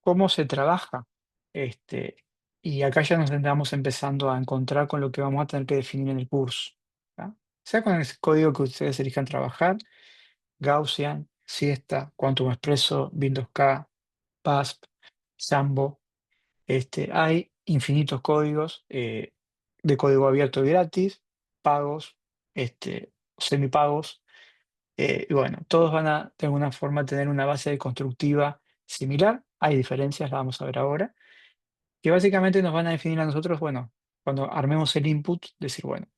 ¿cómo se trabaja? Este, y acá ya nos estamos empezando a encontrar con lo que vamos a tener que definir en el curso. ¿Ah? Sea con el código que ustedes elijan trabajar, Gaussian, Siesta, Quantum Expresso, Windows K, PASP, Sambo. Hay infinitos códigos de código abierto y gratis, pagos, semipagos. Y bueno, todos van a de alguna forma tener una base constructiva similar. Hay diferencias, la vamos a ver ahora que básicamente nos van a definir a nosotros, bueno, cuando armemos el input, decir, bueno,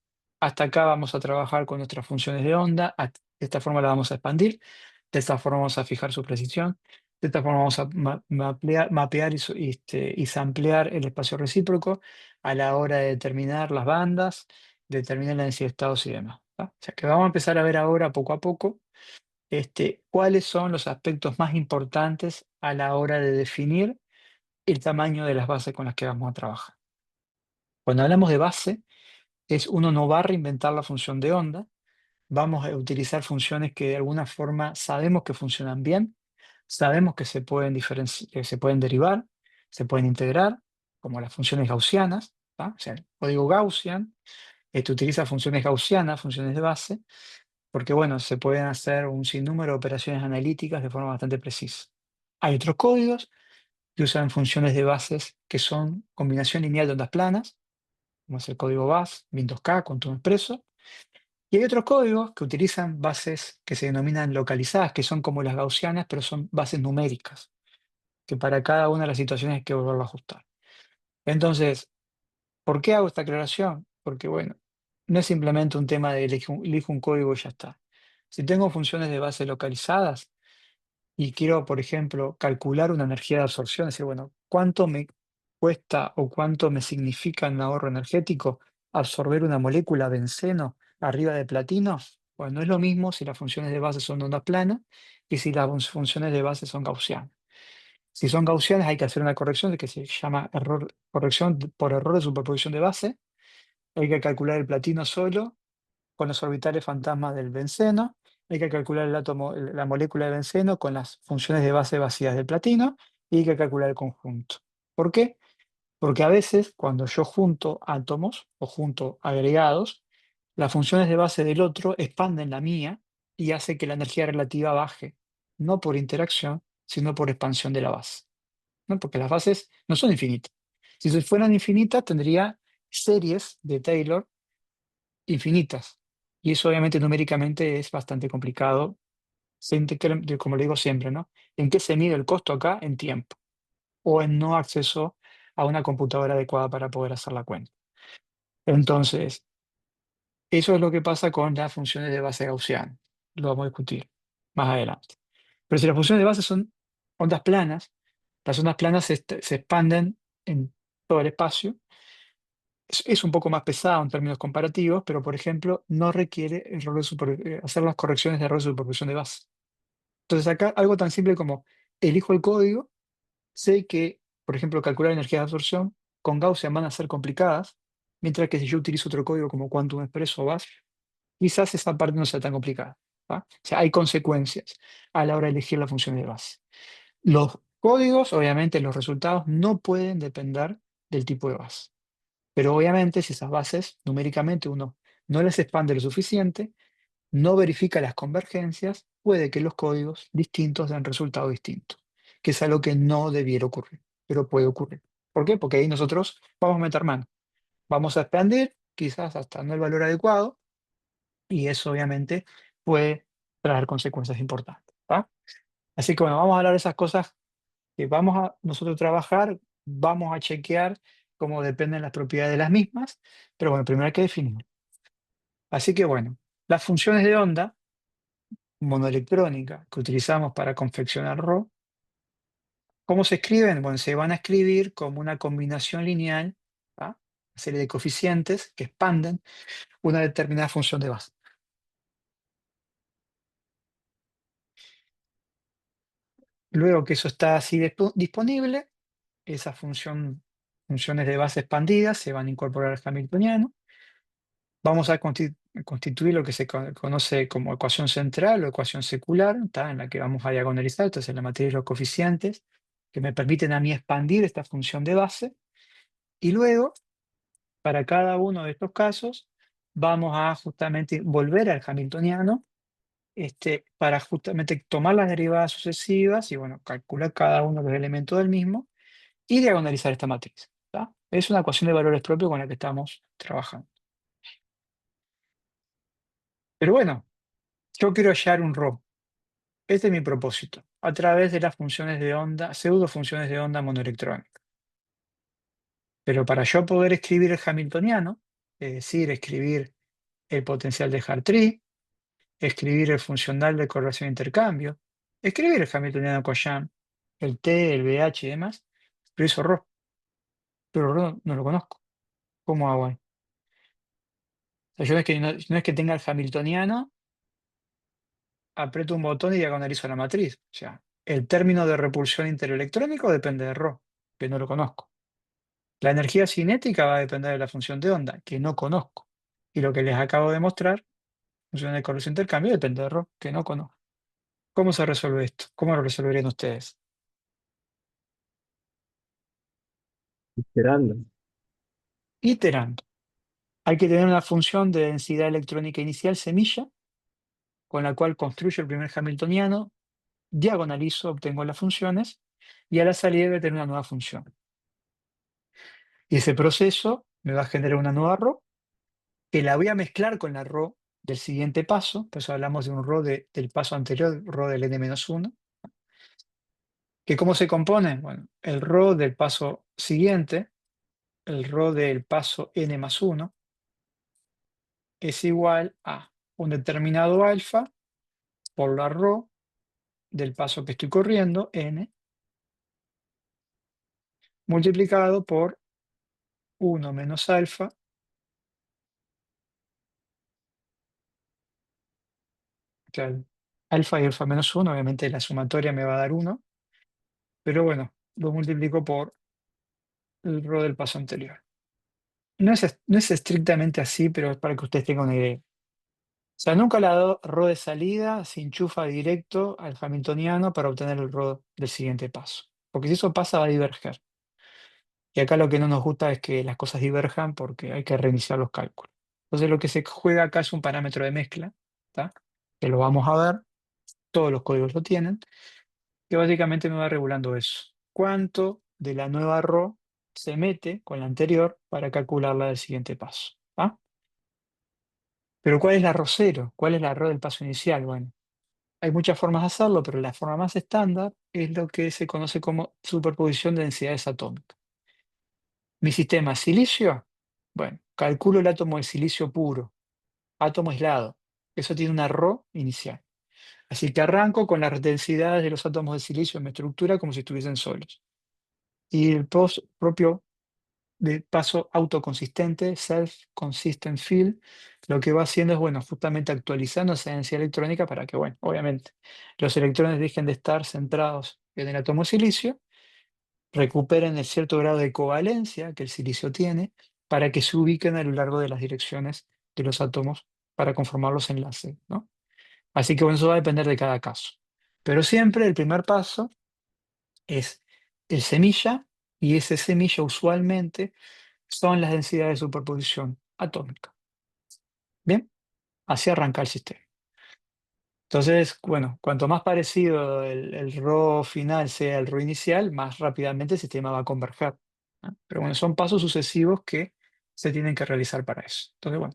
hasta acá vamos a trabajar con nuestras funciones de onda, de esta forma la vamos a expandir, de esta forma vamos a fijar su precisión, de esta forma vamos a mapear y samplear el espacio recíproco a la hora de determinar las bandas, determinar la densidad de estados y demás. ¿Tá? O sea que vamos a empezar a ver ahora poco a poco cuáles son los aspectos más importantes a la hora de definir el tamaño de las bases con las que vamos a trabajar. Cuando hablamos de base, uno no va a reinventar la función de onda, vamos a utilizar funciones que de alguna forma sabemos que funcionan bien, sabemos que se pueden que se pueden derivar, se pueden integrar, como las funciones gaussianas, ¿tá? O sea, el código Gaussian utiliza funciones gaussianas, funciones de base, porque bueno, se pueden hacer un sinnúmero de operaciones analíticas de forma bastante precisa. Hay otros códigos que usan funciones de bases que son combinación lineal de ondas planas, como es el código BAS, Win2K, contorno expreso. Y hay otros códigos que utilizan bases que se denominan localizadas, que son como las gaussianas, pero son bases numéricas, que para cada una de las situaciones hay que volverlo a ajustar. Entonces, ¿por qué hago esta aclaración? Porque, bueno, no es simplemente un tema de elijo un código y ya está. Si tengo funciones de base localizadas, y quiero, por ejemplo, calcular una energía de absorción, es decir, bueno, ¿cuánto me cuesta o cuánto me significa un ahorro energético absorber una molécula benceno arriba de platino? Bueno, no es lo mismo si las funciones de base son de onda plana y si las funciones de base son gaussianas. Si son gaussianas hay que hacer una corrección de que se llama corrección por error de superposición de base. Hay que calcular el platino solo con los orbitales fantasmas del benceno, hay que calcular el átomo, la molécula de benceno con las funciones de base vacías del platino y hay que calcular el conjunto. ¿Por qué? Porque a veces cuando yo junto átomos o junto agregados, las funciones de base del otro expanden la mía y hace que la energía relativa baje, no por interacción, sino por expansión de la base, ¿no? Porque las bases no son infinitas. Si fueran infinitas, tendría series de Taylor infinitas. Y eso obviamente numéricamente es bastante complicado, como le digo siempre, ¿no? ¿En qué se mide el costo acá? En tiempo o en no acceso a una computadora adecuada para poder hacer la cuenta. Entonces, eso es lo que pasa con las funciones de base gaussiana. Lo vamos a discutir más adelante. Pero si las funciones de base son ondas planas, las ondas planas se expanden en todo el espacio. Es un poco más pesado en términos comparativos, pero por ejemplo, no requiere hacer las correcciones de error de superposición de base. Entonces acá algo tan simple como elijo el código, sé que, por ejemplo, calcular energía de absorción con Gaussian van a ser complicadas, mientras que si yo utilizo otro código como Quantum Express o BAS, quizás esa parte no sea tan complicada. ¿Va? O sea, hay consecuencias a la hora de elegir las funciones de base. Los códigos, obviamente, los resultados no pueden depender del tipo de base. Pero obviamente, si esas bases numéricamente uno no las expande lo suficiente, no verifica las convergencias, puede que los códigos distintos den resultados distintos, que es algo que no debiera ocurrir, pero puede ocurrir. ¿Por qué? Porque ahí nosotros vamos a meter mano, vamos a expandir, quizás hasta no el valor adecuado, y eso obviamente puede traer consecuencias importantes. ¿Va? Así que bueno, vamos a hablar de esas cosas que vamos a nosotros trabajar, vamos a chequear cómo dependen las propiedades de las mismas, pero bueno, primero hay que definir. Así que bueno, las funciones de onda monoelectrónica que utilizamos para confeccionar RO, ¿cómo se escriben? Bueno, se van a escribir como una combinación lineal, ¿ah? Una serie de coeficientes que expanden una determinada función de base. Luego que eso está así disponible, esas funciones de base expandidas se van a incorporar al Hamiltoniano. Vamos a constituir lo que se conoce como ecuación central o ecuación secular, ¿tá? En la que vamos a diagonalizar, entonces la matriz de los coeficientes, que me permiten a mí expandir esta función de base. Y luego, para cada uno de estos casos, vamos a justamente volver al Hamiltoniano para justamente tomar las derivadas sucesivas y, bueno, calcular cada uno de los elementos del mismo y diagonalizar esta matriz. ¿Tá? Es una ecuación de valores propios con la que estamos trabajando. Pero bueno, yo quiero hallar un RO. Este es mi propósito, a través de las funciones de onda, pseudo funciones de onda monoelectrónica. Pero para yo poder escribir el Hamiltoniano, es decir, escribir el potencial de Hartree, escribir el funcional de correlación de intercambio, escribir el Hamiltoniano Coyan, el T, el BH y demás, pero eso RO. Pero RO no lo conozco. ¿Cómo hago ahí? O sea, yo no es que tenga el Hamiltoniano, aprieto un botón y diagonalizo la matriz. O sea, el término de repulsión interelectrónico depende de ρ, que no lo conozco. La energía cinética va a depender de la función de onda, que no conozco. Y lo que les acabo de mostrar función de correlación de intercambio, depende de rho, que no conozco. ¿Cómo se resuelve esto? ¿Cómo lo resolverían ustedes? Esperando. Iterando. Hay que tener una función de densidad electrónica inicial semilla, con la cual construyo el primer hamiltoniano, diagonalizo, obtengo las funciones, y a la salida voy a tener una nueva función. Y ese proceso me va a generar una nueva rho, que la voy a mezclar con la rho del siguiente paso, por eso hablamos de un rho del paso anterior, rho del n-1, que ¿cómo se compone? Bueno, el rho del paso siguiente, el rho del paso n+1, es igual a un determinado alfa por la rho del paso que estoy corriendo, n, multiplicado por 1 menos alfa, claro, alfa y alfa menos 1, obviamente la sumatoria me va a dar 1, pero bueno, lo multiplico por el rho del paso anterior. No es estrictamente así, pero es para que ustedes tengan una idea. O sea, nunca la rho de salida se enchufa directo al hamiltoniano para obtener el rho del siguiente paso. Porque si eso pasa, va a diverger. Y acá lo que no nos gusta es que las cosas diverjan porque hay que reiniciar los cálculos. Entonces lo que se juega acá es un parámetro de mezcla, ¿tá? Que lo vamos a ver, todos los códigos lo tienen, que básicamente me va regulando eso. ¿Cuánto de la nueva rho se mete con la anterior para calcularla del siguiente paso? ¿Ah? Pero ¿cuál es la rho cero? ¿Cuál es la rho del paso inicial? Bueno, hay muchas formas de hacerlo, pero la forma más estándar es lo que se conoce como superposición de densidades atómicas. Mi sistema es silicio. Bueno, calculo el átomo de silicio puro, átomo aislado. Eso tiene una rho inicial. Así que arranco con las densidades de los átomos de silicio en mi estructura como si estuviesen solos. Y el propio de paso autoconsistente, self-consistent field, lo que va haciendo es, bueno, justamente actualizando esa densidad electrónica para que, bueno, obviamente, los electrones dejen de estar centrados en el átomo de silicio, recuperen el cierto grado de covalencia que el silicio tiene para que se ubiquen a lo largo de las direcciones de los átomos para conformar los enlaces, ¿no? Así que bueno, eso va a depender de cada caso. Pero siempre el primer paso es el semilla, y ese semilla usualmente son las densidades de superposición atómica. Bien, así arranca el sistema. Entonces, bueno, cuanto más parecido el rho final sea el rho inicial, más rápidamente el sistema va a converger, ¿no? Pero bueno, son pasos sucesivos que se tienen que realizar para eso. Entonces, bueno,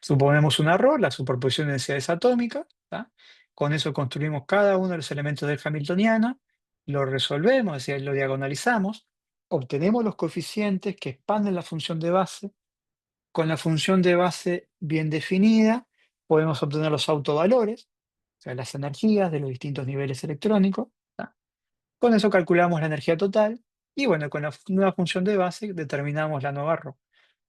suponemos un rho, la superposición de densidades atómicas, ¿tá? Con eso construimos cada uno de los elementos del Hamiltoniano, lo resolvemos, es decir, lo diagonalizamos, obtenemos los coeficientes que expanden la función de base. Con la función de base bien definida, podemos obtener los autovalores, o sea, las energías de los distintos niveles electrónicos, ¿tá? Con eso calculamos la energía total y bueno, con la nueva función de base determinamos la nueva rho.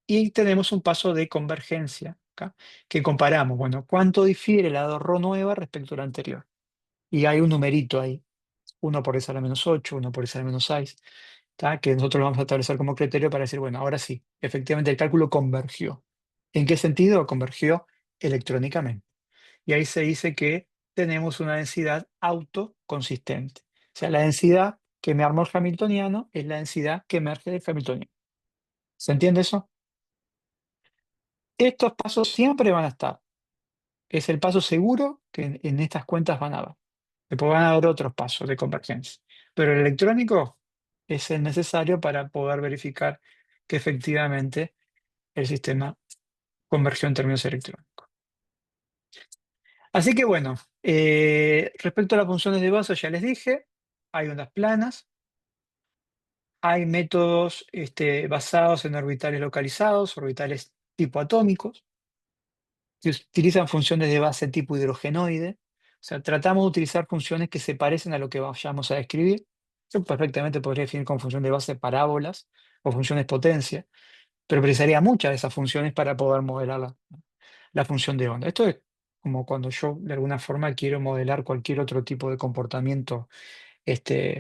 Y tenemos un paso de convergencia, ¿acá? Que comparamos, bueno, cuánto difiere la rho nueva respecto a la anterior. Y hay un numerito ahí, 1 por esa a la -8, 1 por esa a la -6, ¿tá? Que nosotros lo vamos a establecer como criterio para decir, bueno, ahora sí, efectivamente el cálculo convergió. ¿En qué sentido? Convergió electrónicamente. Y ahí se dice que tenemos una densidad autoconsistente. O sea, la densidad que me armó el hamiltoniano es la densidad que emerge del hamiltoniano. ¿Se entiende eso? Estos pasos siempre van a estar. Es el paso seguro que en estas cuentas van a haber. Después van a haber otros pasos de convergencia. Pero el electrónico es el necesario para poder verificar que efectivamente el sistema convergió en términos electrónicos. Así que bueno, respecto a las funciones de base, ya les dije, hay ondas planas, hay métodos basados en orbitales localizados, orbitales tipo atómicos, que utilizan funciones de base tipo hidrogenoide. O sea, tratamos de utilizar funciones que se parecen a lo que vayamos a describir. Yo perfectamente podría definir con función de base parábolas o funciones potencia, pero precisaría muchas de esas funciones para poder modelar la función de onda. Esto es como cuando yo de alguna forma quiero modelar cualquier otro tipo de comportamiento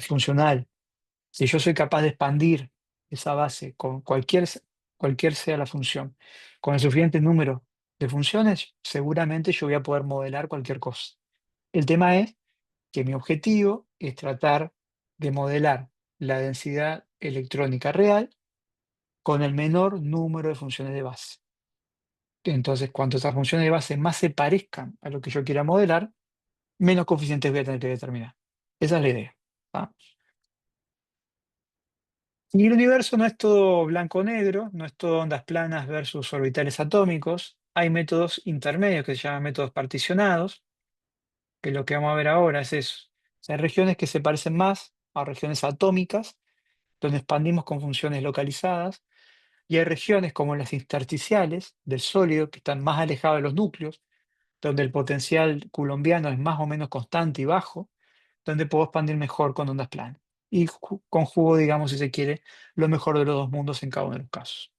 funcional. Si yo soy capaz de expandir esa base con cualquier sea la función, con el suficiente número de funciones, seguramente yo voy a poder modelar cualquier cosa. El tema es que mi objetivo es tratar de modelar la densidad electrónica real con el menor número de funciones de base. Entonces, cuanto estas funciones de base más se parezcan a lo que yo quiera modelar, menos coeficientes voy a tener que determinar. Esa es la idea. ¿Ah? Y el universo no es todo blanco-negro, no es todo ondas planas versus orbitales atómicos. Hay métodos intermedios que se llaman métodos particionados, que lo que vamos a ver ahora es eso. O sea, hay regiones que se parecen más a regiones atómicas, donde expandimos con funciones localizadas, y hay regiones como las intersticiales del sólido, que están más alejadas de los núcleos, donde el potencial coulombiano es más o menos constante y bajo, donde puedo expandir mejor con ondas planas. Y conjugo, digamos, si se quiere, lo mejor de los dos mundos en cada uno de los casos.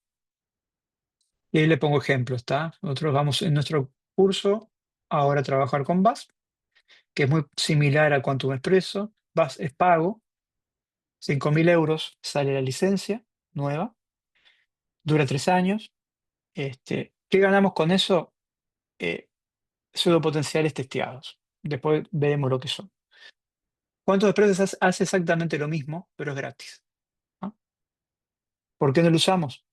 Y ahí le pongo ejemplos, ¿está? Nosotros vamos en nuestro curso ahora a trabajar con BAS, que es muy similar a Quantum Expresso. BAS es pago, 5.000 euros sale la licencia nueva, dura 3 años. ¿Qué ganamos con eso? Pseudopotenciales testeados. Después veremos lo que son. Quantum Expresso hace exactamente lo mismo, pero es gratis. ¿No? ¿Por qué no lo usamos?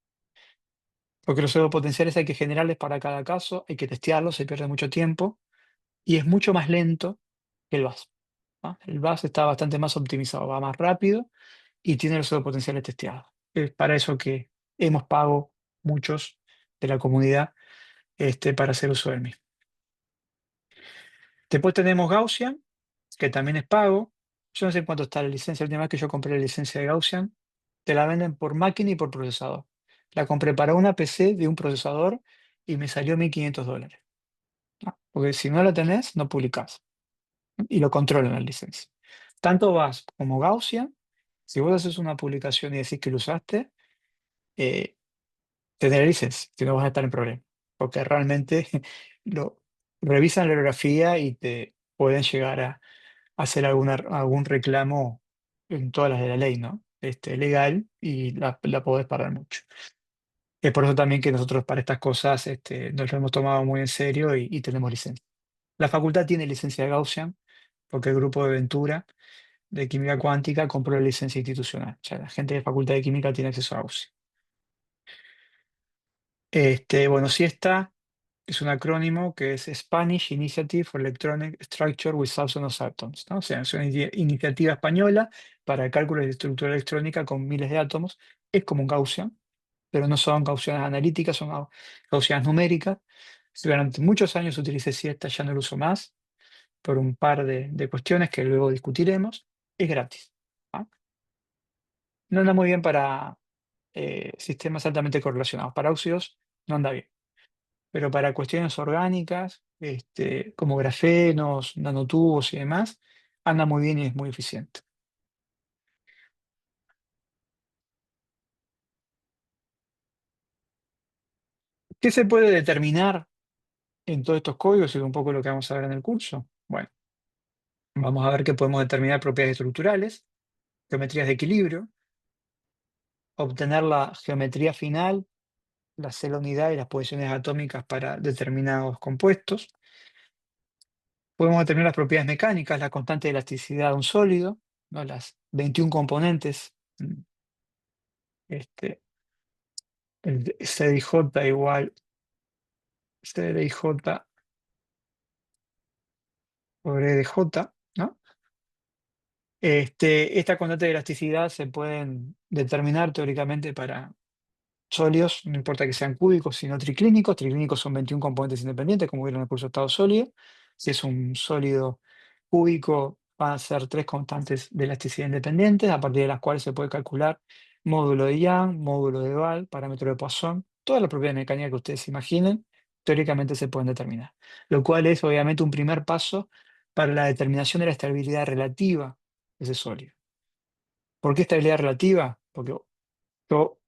Porque los pseudopotenciales hay que generarles para cada caso, hay que testearlos, se pierde mucho tiempo y es mucho más lento que el VAS. ¿No? El VAS está bastante más optimizado, va más rápido y tiene los pseudopotenciales testeados. Es para eso que hemos pago muchos de la comunidad para hacer uso del mismo. Después tenemos Gaussian, que también es pago. Yo no sé cuánto está la licencia. La última vez que yo compré la licencia de Gaussian, te la venden por máquina y por procesador. La compré para una PC de un procesador y me salió $1.500. ¿No? Porque si no la tenés, no publicás. Y lo controlan la licencia. Tanto VAS como Gaussian, si vos haces una publicación y decís que lo usaste, eh, tener licencia, si no vas a estar en problema. Porque realmente lo revisan la orografía y te pueden llegar a hacer algún reclamo en todas las de la ley, ¿no? Legal y la podés parar mucho. Es por eso también que nosotros para estas cosas nos lo hemos tomado muy en serio y tenemos licencia. La facultad tiene licencia de Gaussian porque el grupo de Ventura de Química Cuántica compró la licencia institucional. O sea, la gente de Facultad de Química tiene acceso a Gaussian. Bueno, sí está. Es un acrónimo que es Spanish Initiative for Electronic Structure with Thousands of Atoms, ¿no? O sea, es una iniciativa española para el cálculo de estructura electrónica con miles de átomos. Es como un Gaussian, pero no son Gaussianas analíticas, son Gaussianas numéricas. Durante muchos años utilicé Siesta, ya no lo uso más, por un par de cuestiones que luego discutiremos. Es gratis. ¿Ah? No anda muy bien para sistemas altamente correlacionados. Para óxidos no anda bien, pero para cuestiones orgánicas, como grafenos, nanotubos y demás, anda muy bien y es muy eficiente. ¿Qué se puede determinar en todos estos códigos? Es un poco lo que vamos a ver en el curso. Bueno, vamos a ver que podemos determinar propiedades estructurales, geometrías de equilibrio, obtener la geometría final, la celda unidad y las posiciones atómicas para determinados compuestos. Podemos determinar las propiedades mecánicas, la constante de elasticidad de un sólido, ¿no? Las 21 componentes, este, el CDJ igual CDJ por EDJ, ¿no? Esta constante de elasticidad se pueden determinar teóricamente para sólidos, no importa que sean cúbicos, sino triclínicos. Triclínicos son 21 componentes independientes, como vieron en el curso de estado sólido. Si es un sólido cúbico, van a ser tres constantes de elasticidad independientes, a partir de las cuales se puede calcular módulo de Young, módulo de Wahl, parámetro de Poisson, todas las propiedades mecánicas que ustedes imaginen, teóricamente se pueden determinar. Lo cual es obviamente un primer paso para la determinación de la estabilidad relativa de ese sólido. ¿Por qué estabilidad relativa? Porque yo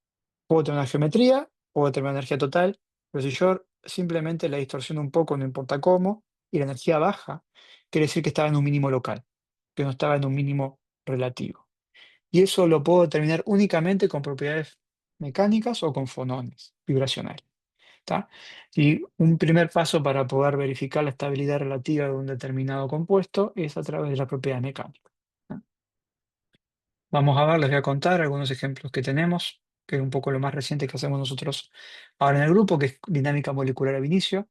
puedo tener una geometría, puedo tener una energía total, pero si yo simplemente la distorsiono un poco, no importa cómo, y la energía baja, quiere decir que estaba en un mínimo local, que no estaba en un mínimo relativo. Y eso lo puedo determinar únicamente con propiedades mecánicas o con fonones vibracionales. ¿tá? Y un primer paso para poder verificar la estabilidad relativa de un determinado compuesto es a través de las propiedades mecánicas. ¿Tá? Vamos a ver, les voy a contar algunos ejemplos que tenemos, que es un poco lo más reciente que hacemos nosotros ahora en el grupo, que es dinámica molecular ab inicio.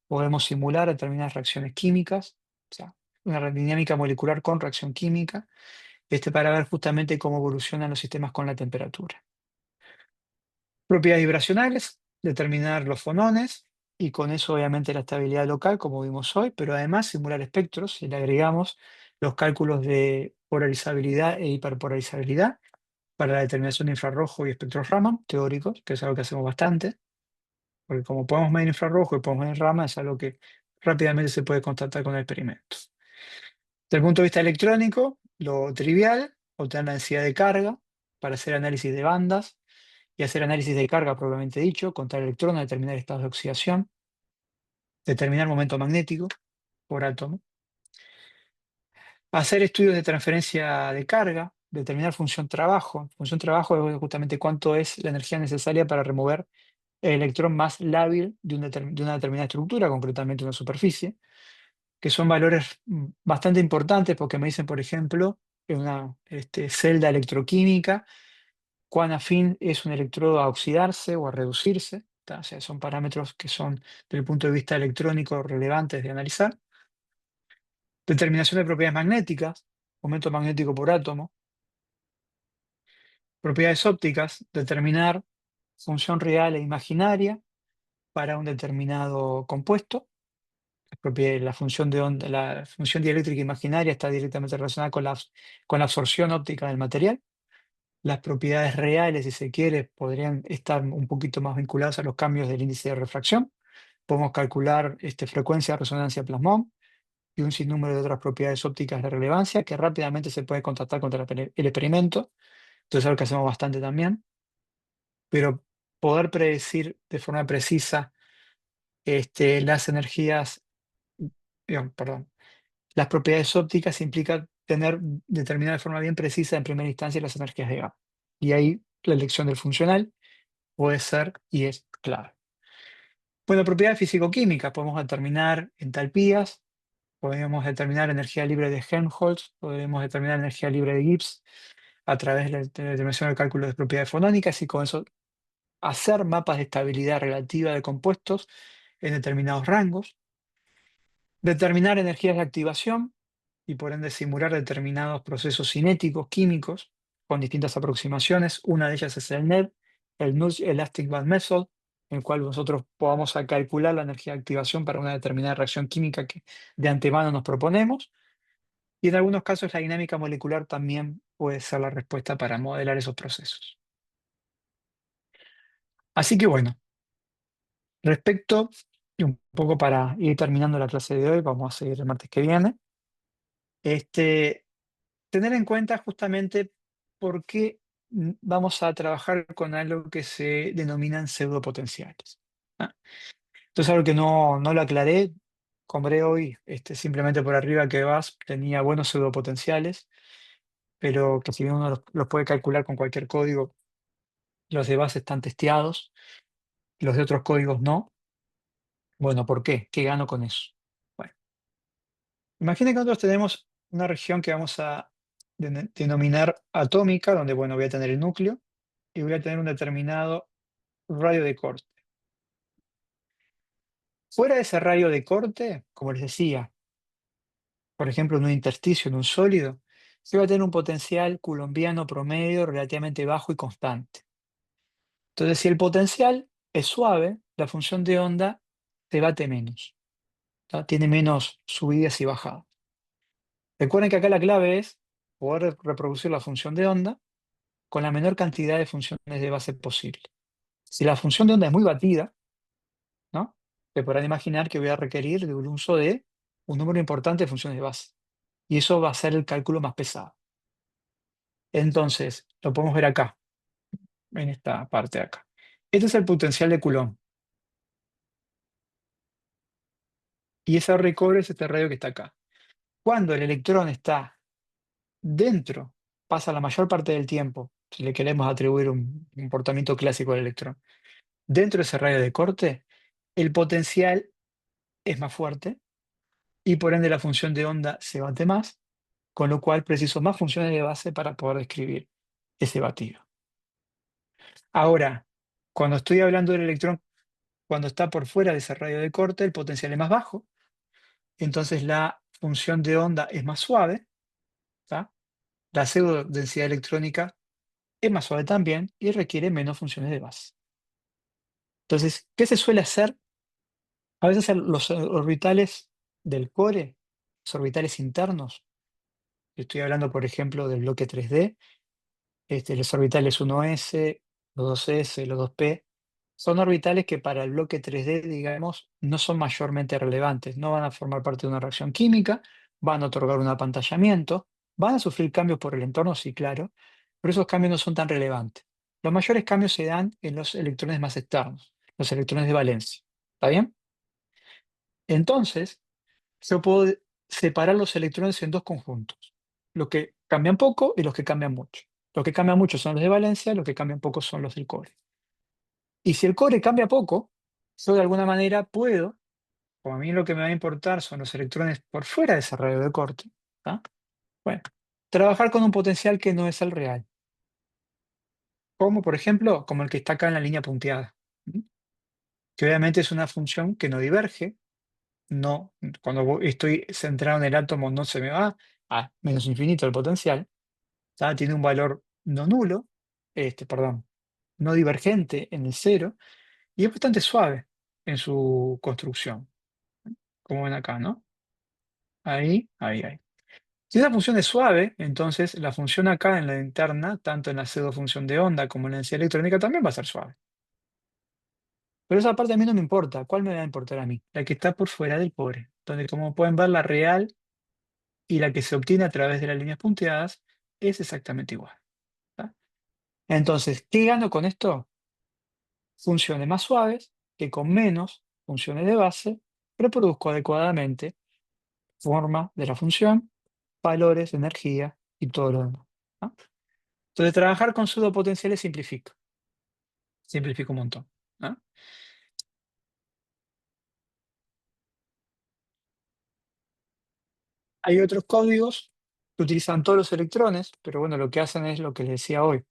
Podemos simular determinadas reacciones químicas, o sea, una dinámica molecular con reacción química, para ver justamente cómo evolucionan los sistemas con la temperatura. Propiedades vibracionales, determinar los fonones y con eso obviamente la estabilidad local, como vimos hoy, pero además simular espectros si le agregamos los cálculos de polarizabilidad e hiperpolarizabilidad para la determinación de infrarrojo y espectros Raman teóricos, que es algo que hacemos bastante, porque como podemos medir infrarrojo y podemos medir Raman, es algo que rápidamente se puede constatar con el experimento. Desde el punto de vista electrónico, lo trivial, obtener la densidad de carga para hacer análisis de bandas y hacer análisis de carga propiamente dicho, contar electrones, determinar estados de oxidación, determinar momento magnético por átomo, hacer estudios de transferencia de carga, determinar función trabajo. Función trabajo es justamente cuánto es la energía necesaria para remover el electrón más lábil de, de una determinada estructura, concretamente una superficie, que son valores bastante importantes porque me dicen, por ejemplo, en una celda electroquímica, cuán afín es un electrodo a oxidarse o a reducirse. ¿Tá? O sea, son parámetros que son, desde el punto de vista electrónico, relevantes de analizar. Determinación de propiedades magnéticas, momento magnético por átomo. Propiedades ópticas, determinar función real e imaginaria para un determinado compuesto. La función de onda, la función dieléctrica imaginaria está directamente relacionada con la absorción óptica del material. Las propiedades reales, si se quiere, podrían estar un poquito más vinculadas a los cambios del índice de refracción. Podemos calcular frecuencia de resonancia plasmón y un sinnúmero de otras propiedades ópticas de relevancia que rápidamente se puede contactar contra el experimento. Entonces es algo que hacemos bastante también. Pero poder predecir de forma precisa las energías, perdón, las propiedades ópticas implica tener determinada de forma bien precisa en primera instancia las energías de Gauss. Y ahí la elección del funcional puede ser y es clave. Bueno, propiedades físico-químicas, podemos determinar entalpías, podemos determinar energía libre de Helmholtz, podemos determinar energía libre de Gibbs a través de la determinación del cálculo de propiedades fonónicas y con eso hacer mapas de estabilidad relativa de compuestos en determinados rangos, determinar energías de activación y por ende simular determinados procesos cinéticos, químicos, con distintas aproximaciones. Una de ellas es el NEB, el Nudge Elastic Band Method, en el cual nosotros podamos a calcular la energía de activación para una determinada reacción química que de antemano nos proponemos. Y en algunos casos la dinámica molecular también puede ser la respuesta para modelar esos procesos. Así que bueno, respecto, y un poco para ir terminando la clase de hoy, vamos a seguir el martes que viene, tener en cuenta justamente por qué vamos a trabajar con algo que se denominan pseudopotenciales. ¿Ah? Entonces, algo que no lo aclaré, compré hoy simplemente por arriba que VASP tenía buenos pseudopotenciales, pero que si bien uno los puede calcular con cualquier código, los de VASP están testeados, los de otros códigos no. Bueno, ¿por qué? ¿Qué gano con eso? Bueno, imaginen que nosotros tenemos una región que vamos a denominar atómica, donde, bueno, voy a tener el núcleo y voy a tener un determinado radio de corte. Fuera de ese radio de corte, como les decía, por ejemplo, en un intersticio, en un sólido, se va a tener un potencial coulombiano promedio relativamente bajo y constante. Entonces, si el potencial es suave, la función de onda se bate menos, ¿tá? Tiene menos subidas y bajadas. Recuerden que acá la clave es poder reproducir la función de onda con la menor cantidad de funciones de base posible. Si la función de onda es muy batida, ¿no? Se podrán imaginar que voy a requerir de un uso de un número importante de funciones de base. Y eso va a ser el cálculo más pesado. Entonces, lo podemos ver acá, en esta parte de acá. Este es el potencial de Coulomb. Y ese recobre es este radio que está acá. Cuando el electrón está dentro, pasa la mayor parte del tiempo, si le queremos atribuir un comportamiento clásico al electrón, dentro de ese radio de corte, el potencial es más fuerte y por ende la función de onda se bate más, con lo cual preciso más funciones de base para poder describir ese batido. Ahora, cuando estoy hablando del electrón, cuando está por fuera de ese radio de corte, el potencial es más bajo, entonces la función de onda es más suave, ¿tá? La pseudo densidad electrónica es más suave también y requiere menos funciones de base. Entonces, ¿qué se suele hacer? A veces los orbitales del core, los orbitales internos, estoy hablando, por ejemplo, del bloque 3D, los orbitales 1s, los 2s, los 2p, son orbitales que para el bloque 3D, digamos, no son mayormente relevantes, no van a formar parte de una reacción química, van a otorgar un apantallamiento, van a sufrir cambios por el entorno, sí, claro, pero esos cambios no son tan relevantes. Los mayores cambios se dan en los electrones más externos, los electrones de valencia. ¿Está bien? Entonces, yo puedo separar los electrones en dos conjuntos, los que cambian poco y los que cambian mucho. Los que cambian mucho son los de valencia, los que cambian poco son los del cobre. Y si el cobre cambia poco, yo de alguna manera puedo, como a mí lo que me va a importar son los electrones por fuera de ese radio de corte, ¿tá? Bueno, trabajar con un potencial que no es el real, como por ejemplo, como el que está acá en la línea punteada, ¿m? Que obviamente es una función que no diverge, no, cuando estoy centrado en el átomo no se me va a menos infinito el potencial, ¿tá? Tiene un valor no nulo, perdón, no divergente en el cero, y es bastante suave en su construcción, como ven acá, ¿no? Ahí, ahí, ahí. Si esa función es suave, entonces la función acá en la interna, tanto en la pseudo función de onda como en la densidad electrónica, también va a ser suave. Pero esa parte a mí no me importa. ¿Cuál me va a importar a mí? La que está por fuera del core, donde como pueden ver, la real y la que se obtiene a través de las líneas punteadas es exactamente igual. ¿Tá? Entonces, ¿qué gano con esto? Funciones más suaves, que con menos funciones de base, reproduzco adecuadamente forma de la función, valores, energía y todo lo demás. ¿Ah? Entonces, trabajar con pseudopotenciales simplifica un montón. ¿Ah? Hay otros códigos que utilizan todos los electrones, pero bueno, lo que hacen es lo que les decía hoy,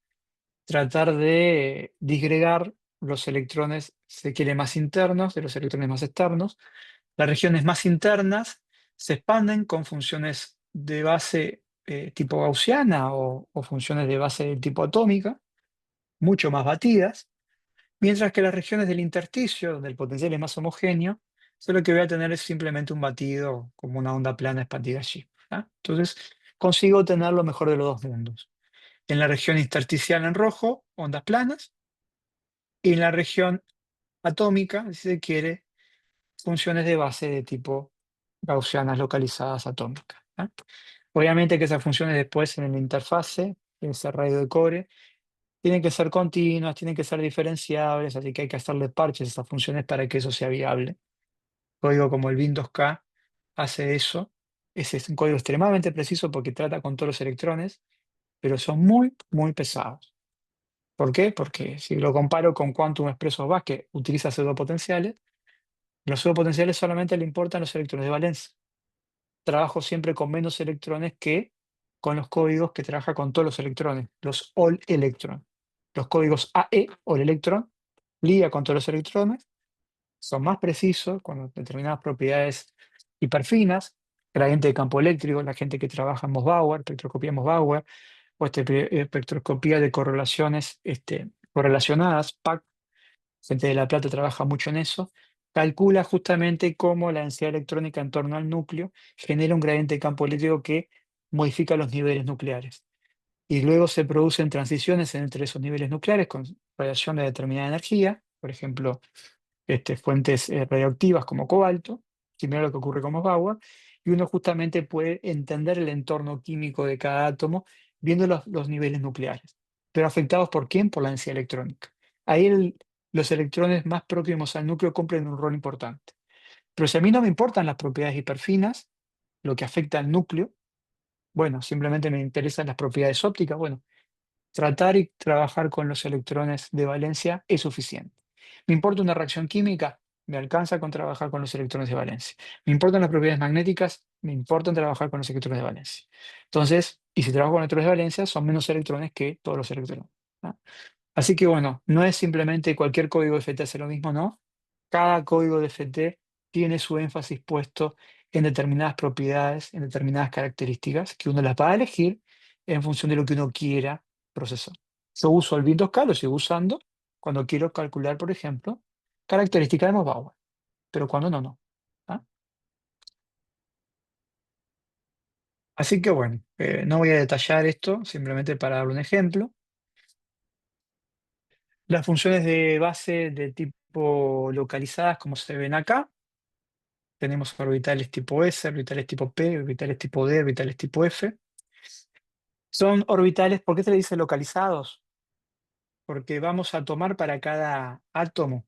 tratar de disgregar los electrones, se quiere, más internos de los electrones más externos. Las regiones más internas se expanden con funciones de base tipo gaussiana o funciones de base del tipo atómica, mucho más batidas, mientras que las regiones del intersticio, donde el potencial es más homogéneo, solo que voy a tener es simplemente un batido como una onda plana expandida allí. ¿Ah? Entonces, consigo tener lo mejor de los dos mundos. En la región intersticial en rojo, ondas planas, y en la región atómica, si se quiere, funciones de base de tipo gaussianas localizadas atómicas. ¿Ah? Obviamente que esas funciones después en la interfase, en ese radio de core, tienen que ser continuas, tienen que ser diferenciables, así que hay que hacerle parches a esas funciones para que eso sea viable. Código como el Bin2K hace eso. Ese es un código extremadamente preciso porque trata con todos los electrones, pero son muy, muy pesados. ¿Por qué? Porque si lo comparo con Quantum Expresso Bus, que utiliza pseudopotenciales, los pseudopotenciales solamente le importan los electrones de valencia. Trabajo siempre con menos electrones que con los códigos que trabaja con todos los electrones, los all electron. Los códigos AE, all electron, liga con todos los electrones, son más precisos con determinadas propiedades hiperfinas, gradiente de campo eléctrico, la gente que trabaja en Mos-Bauer, espectroscopía Mos-Bauer, o espectroscopía de correlaciones correlacionadas, PAC, gente de La Plata trabaja mucho en eso, calcula justamente cómo la densidad electrónica en torno al núcleo genera un gradiente de campo eléctrico que modifica los niveles nucleares. Y luego se producen transiciones entre esos niveles nucleares con radiación de determinada energía, por ejemplo, fuentes radioactivas como cobalto, similar a lo que ocurre con Bauer, y uno justamente puede entender el entorno químico de cada átomo viendo los niveles nucleares. Pero afectados por quién? Por la densidad electrónica. Ahí los electrones más próximos al núcleo cumplen un rol importante. Pero si a mí no me importan las propiedades hiperfinas, lo que afecta al núcleo, bueno, simplemente me interesan las propiedades ópticas, bueno, tratar y trabajar con los electrones de valencia es suficiente. ¿Me importa una reacción química? me alcanza con trabajar con los electrones de valencia. Me importan las propiedades magnéticas, me importan trabajar con los electrones de valencia. Entonces, y si trabajo con electrones de valencia, son menos electrones que todos los electrones. ¿No? Así que bueno, no es simplemente cualquier código de FT hace lo mismo, no. Cada código de FT tiene su énfasis puesto en determinadas propiedades, en determinadas características, que uno las va a elegir en función de lo que uno quiera procesar. Yo uso el Windows-K, lo sigo usando cuando quiero calcular, por ejemplo, características de Mobile, pero cuando no, no. ¿Ah? Así que bueno, no voy a detallar esto, simplemente para dar un ejemplo. Las funciones de base de tipo localizadas, como se ven acá, tenemos orbitales tipo S, orbitales tipo P, orbitales tipo D, orbitales tipo F. Son orbitales, ¿por qué se le dice localizados? Porque vamos a tomar para cada átomo,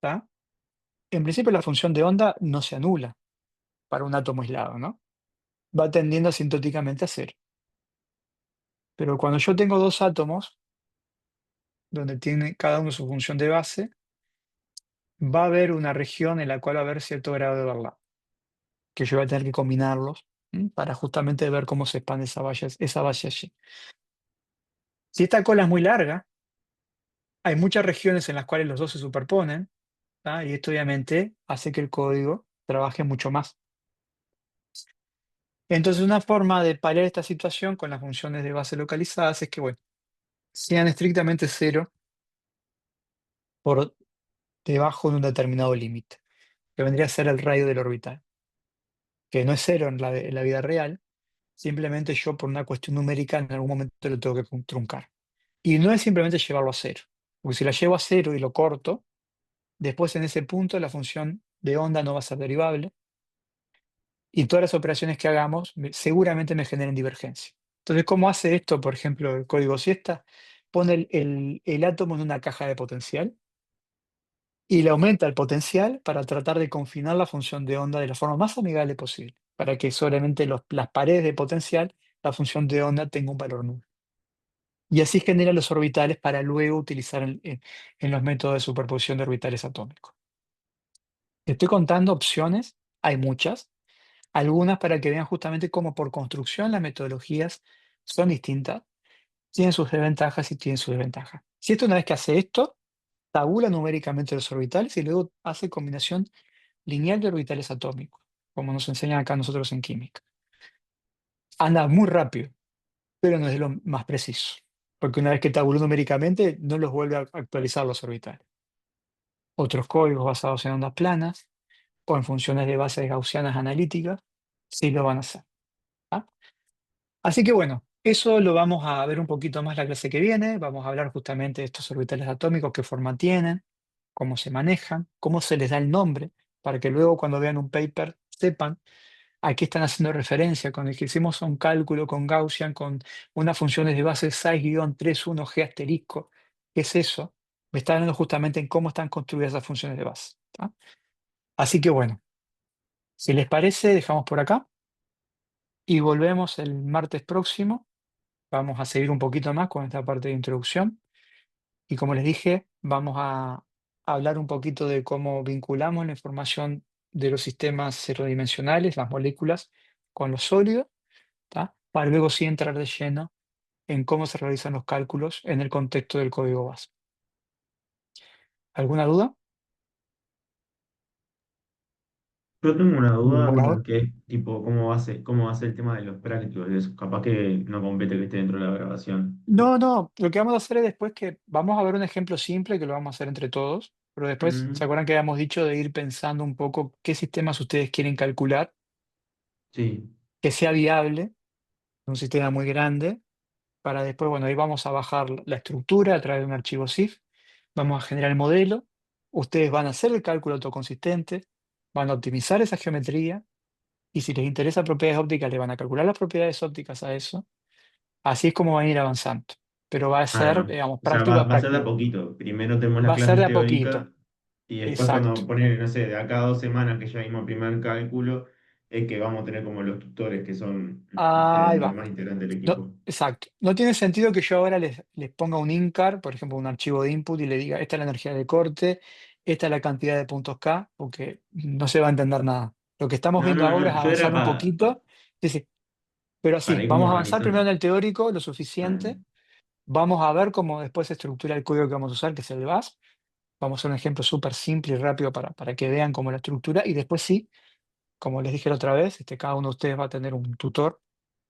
¿tá? En principio la función de onda no se anula para un átomo aislado, ¿no? Va tendiendo asintóticamente a cero. Pero cuando yo tengo dos átomos, donde tiene cada uno su función de base, va a haber una región en la cual va a haber cierto grado de overlap, que yo voy a tener que combinarlos, ¿m? Para justamente ver cómo se expande esa base allí. Si esta cola es muy larga, hay muchas regiones en las cuales los dos se superponen, ¿tá? Y esto obviamente hace que el código trabaje mucho más. Entonces, una forma de paliar esta situación con las funciones de base localizadas es que, bueno, sean estrictamente cero por debajo de un determinado límite, que vendría a ser el radio del orbital, que no es cero en la vida real, simplemente yo por una cuestión numérica en algún momento lo tengo que truncar. Y no es simplemente llevarlo a cero, porque si la llevo a cero y lo corto, después en ese punto la función de onda no va a ser derivable y todas las operaciones que hagamos seguramente me generen divergencia. Entonces, ¿cómo hace esto, por ejemplo, el código Siesta? Pone el átomo en una caja de potencial y le aumenta el potencial para tratar de confinar la función de onda de la forma más amigable posible, para que solamente las paredes de potencial, la función de onda tenga un valor nulo. Y así genera los orbitales para luego utilizar en los métodos de superposición de orbitales atómicos. Te estoy contando opciones, hay muchas, algunas para que vean justamente cómo por construcción las metodologías son distintas, tienen sus ventajas y tienen sus desventajas. Si esto una vez que hace esto, tabula numéricamente los orbitales y luego hace combinación lineal de orbitales atómicos, como nos enseñan acá nosotros en química. Anda muy rápido, pero no es lo más preciso, porque una vez que tabuló numéricamente, no los vuelve a actualizar los orbitales. Otros códigos basados en ondas planas o en funciones de bases gaussianas analíticas sí lo van a hacer. ¿Ah? Así que bueno, eso lo vamos a ver un poquito más la clase que viene. Vamos a hablar justamente de estos orbitales atómicos, qué forma tienen, cómo se manejan, cómo se les da el nombre, para que luego cuando vean un paper sepan a qué están haciendo referencia. Cuando hicimos un cálculo con Gaussian con unas funciones de base 6-31G asterisco, ¿qué es eso? Me está hablando justamente en cómo están construidas esas funciones de base. ¿Tá? Así que bueno, si les parece, dejamos por acá y volvemos el martes próximo. Vamos a seguir un poquito más con esta parte de introducción y como les dije, vamos a hablar un poquito de cómo vinculamos la información de los sistemas cero-dimensionales, las moléculas, con los sólidos, ¿tá? Para luego sí entrar de lleno en cómo se realizan los cálculos en el contexto del código base. ¿Alguna duda? Yo tengo una duda, Por bueno, ahora. que es tipo, cómo hace el tema de los prácticos y eso? Capaz que no compete que esté dentro de la grabación. No, no, lo que vamos a hacer es después que vamos a ver un ejemplo simple que lo vamos a hacer entre todos, pero después, ¿se Mm, acuerdan que habíamos dicho de ir pensando un poco qué sistemas ustedes quieren calcular, sí. que sea viable, un sistema muy grande, para después, bueno, ahí vamos a bajar la estructura a través de un archivo CIF, vamos a generar el modelo, ustedes van a hacer el cálculo autoconsistente, van a optimizar esa geometría, y si les interesa propiedades ópticas, le van a calcular las propiedades ópticas a eso. Así es como van a ir avanzando, pero va a ser, Claro. digamos, O sea, práctico a va a ser de a práctico. poquito. Primero tenemos las Va a ser clases de a poquito, teóricas y después exacto. cuando poner, no sé, de acá a 2 semanas que ya vimos el primer cálculo, es que vamos a tener como los tutores que son Ahí los va. más integrantes del No, equipo. exacto. No tiene sentido que yo ahora les ponga un INCAR, por ejemplo, un archivo de input y le diga, esta es la energía de corte, esta es la cantidad de puntos K, porque no se va a entender nada. Lo que estamos No, viendo no, ahora es no, yo era avanzar un poquito. Sí, sí. Pero para sí, ir como vamos a avanzar primero organizando. en el teórico lo Ah, suficiente. Vamos a ver cómo después se estructura el código que vamos a usar, que es el Bash. Vamos a hacer un ejemplo súper simple y rápido para que vean cómo la estructura. Y después sí, como les dije la otra vez, cada uno de ustedes va a tener un tutor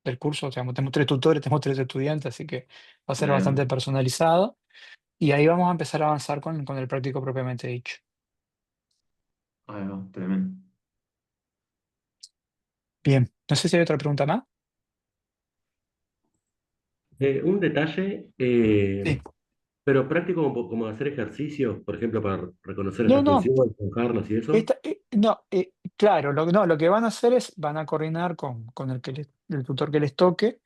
del curso. O sea, tenemos tres tutores, tenemos tres estudiantes, así que va a ser ahí va, bastante personalizado. Y ahí vamos a empezar a avanzar con el práctico propiamente dicho. ahí va, tremendo. Bien, no sé si hay otra pregunta más. Un detalle, Sí. pero práctico como hacer ejercicios, por ejemplo, para reconocer No, estas no, funciones, dibujarlas y eso. no, claro, no, lo que van a hacer es, van a coordinar con el tutor que les toque.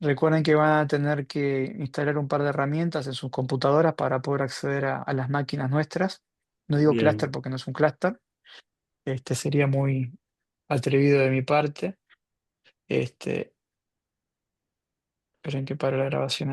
Recuerden que van a tener que instalar un par de herramientas en sus computadoras para poder acceder a las máquinas nuestras. No digo clúster Bien. porque no es un clúster. Sería muy atrevido de mi parte. Este, esperen que pare la grabación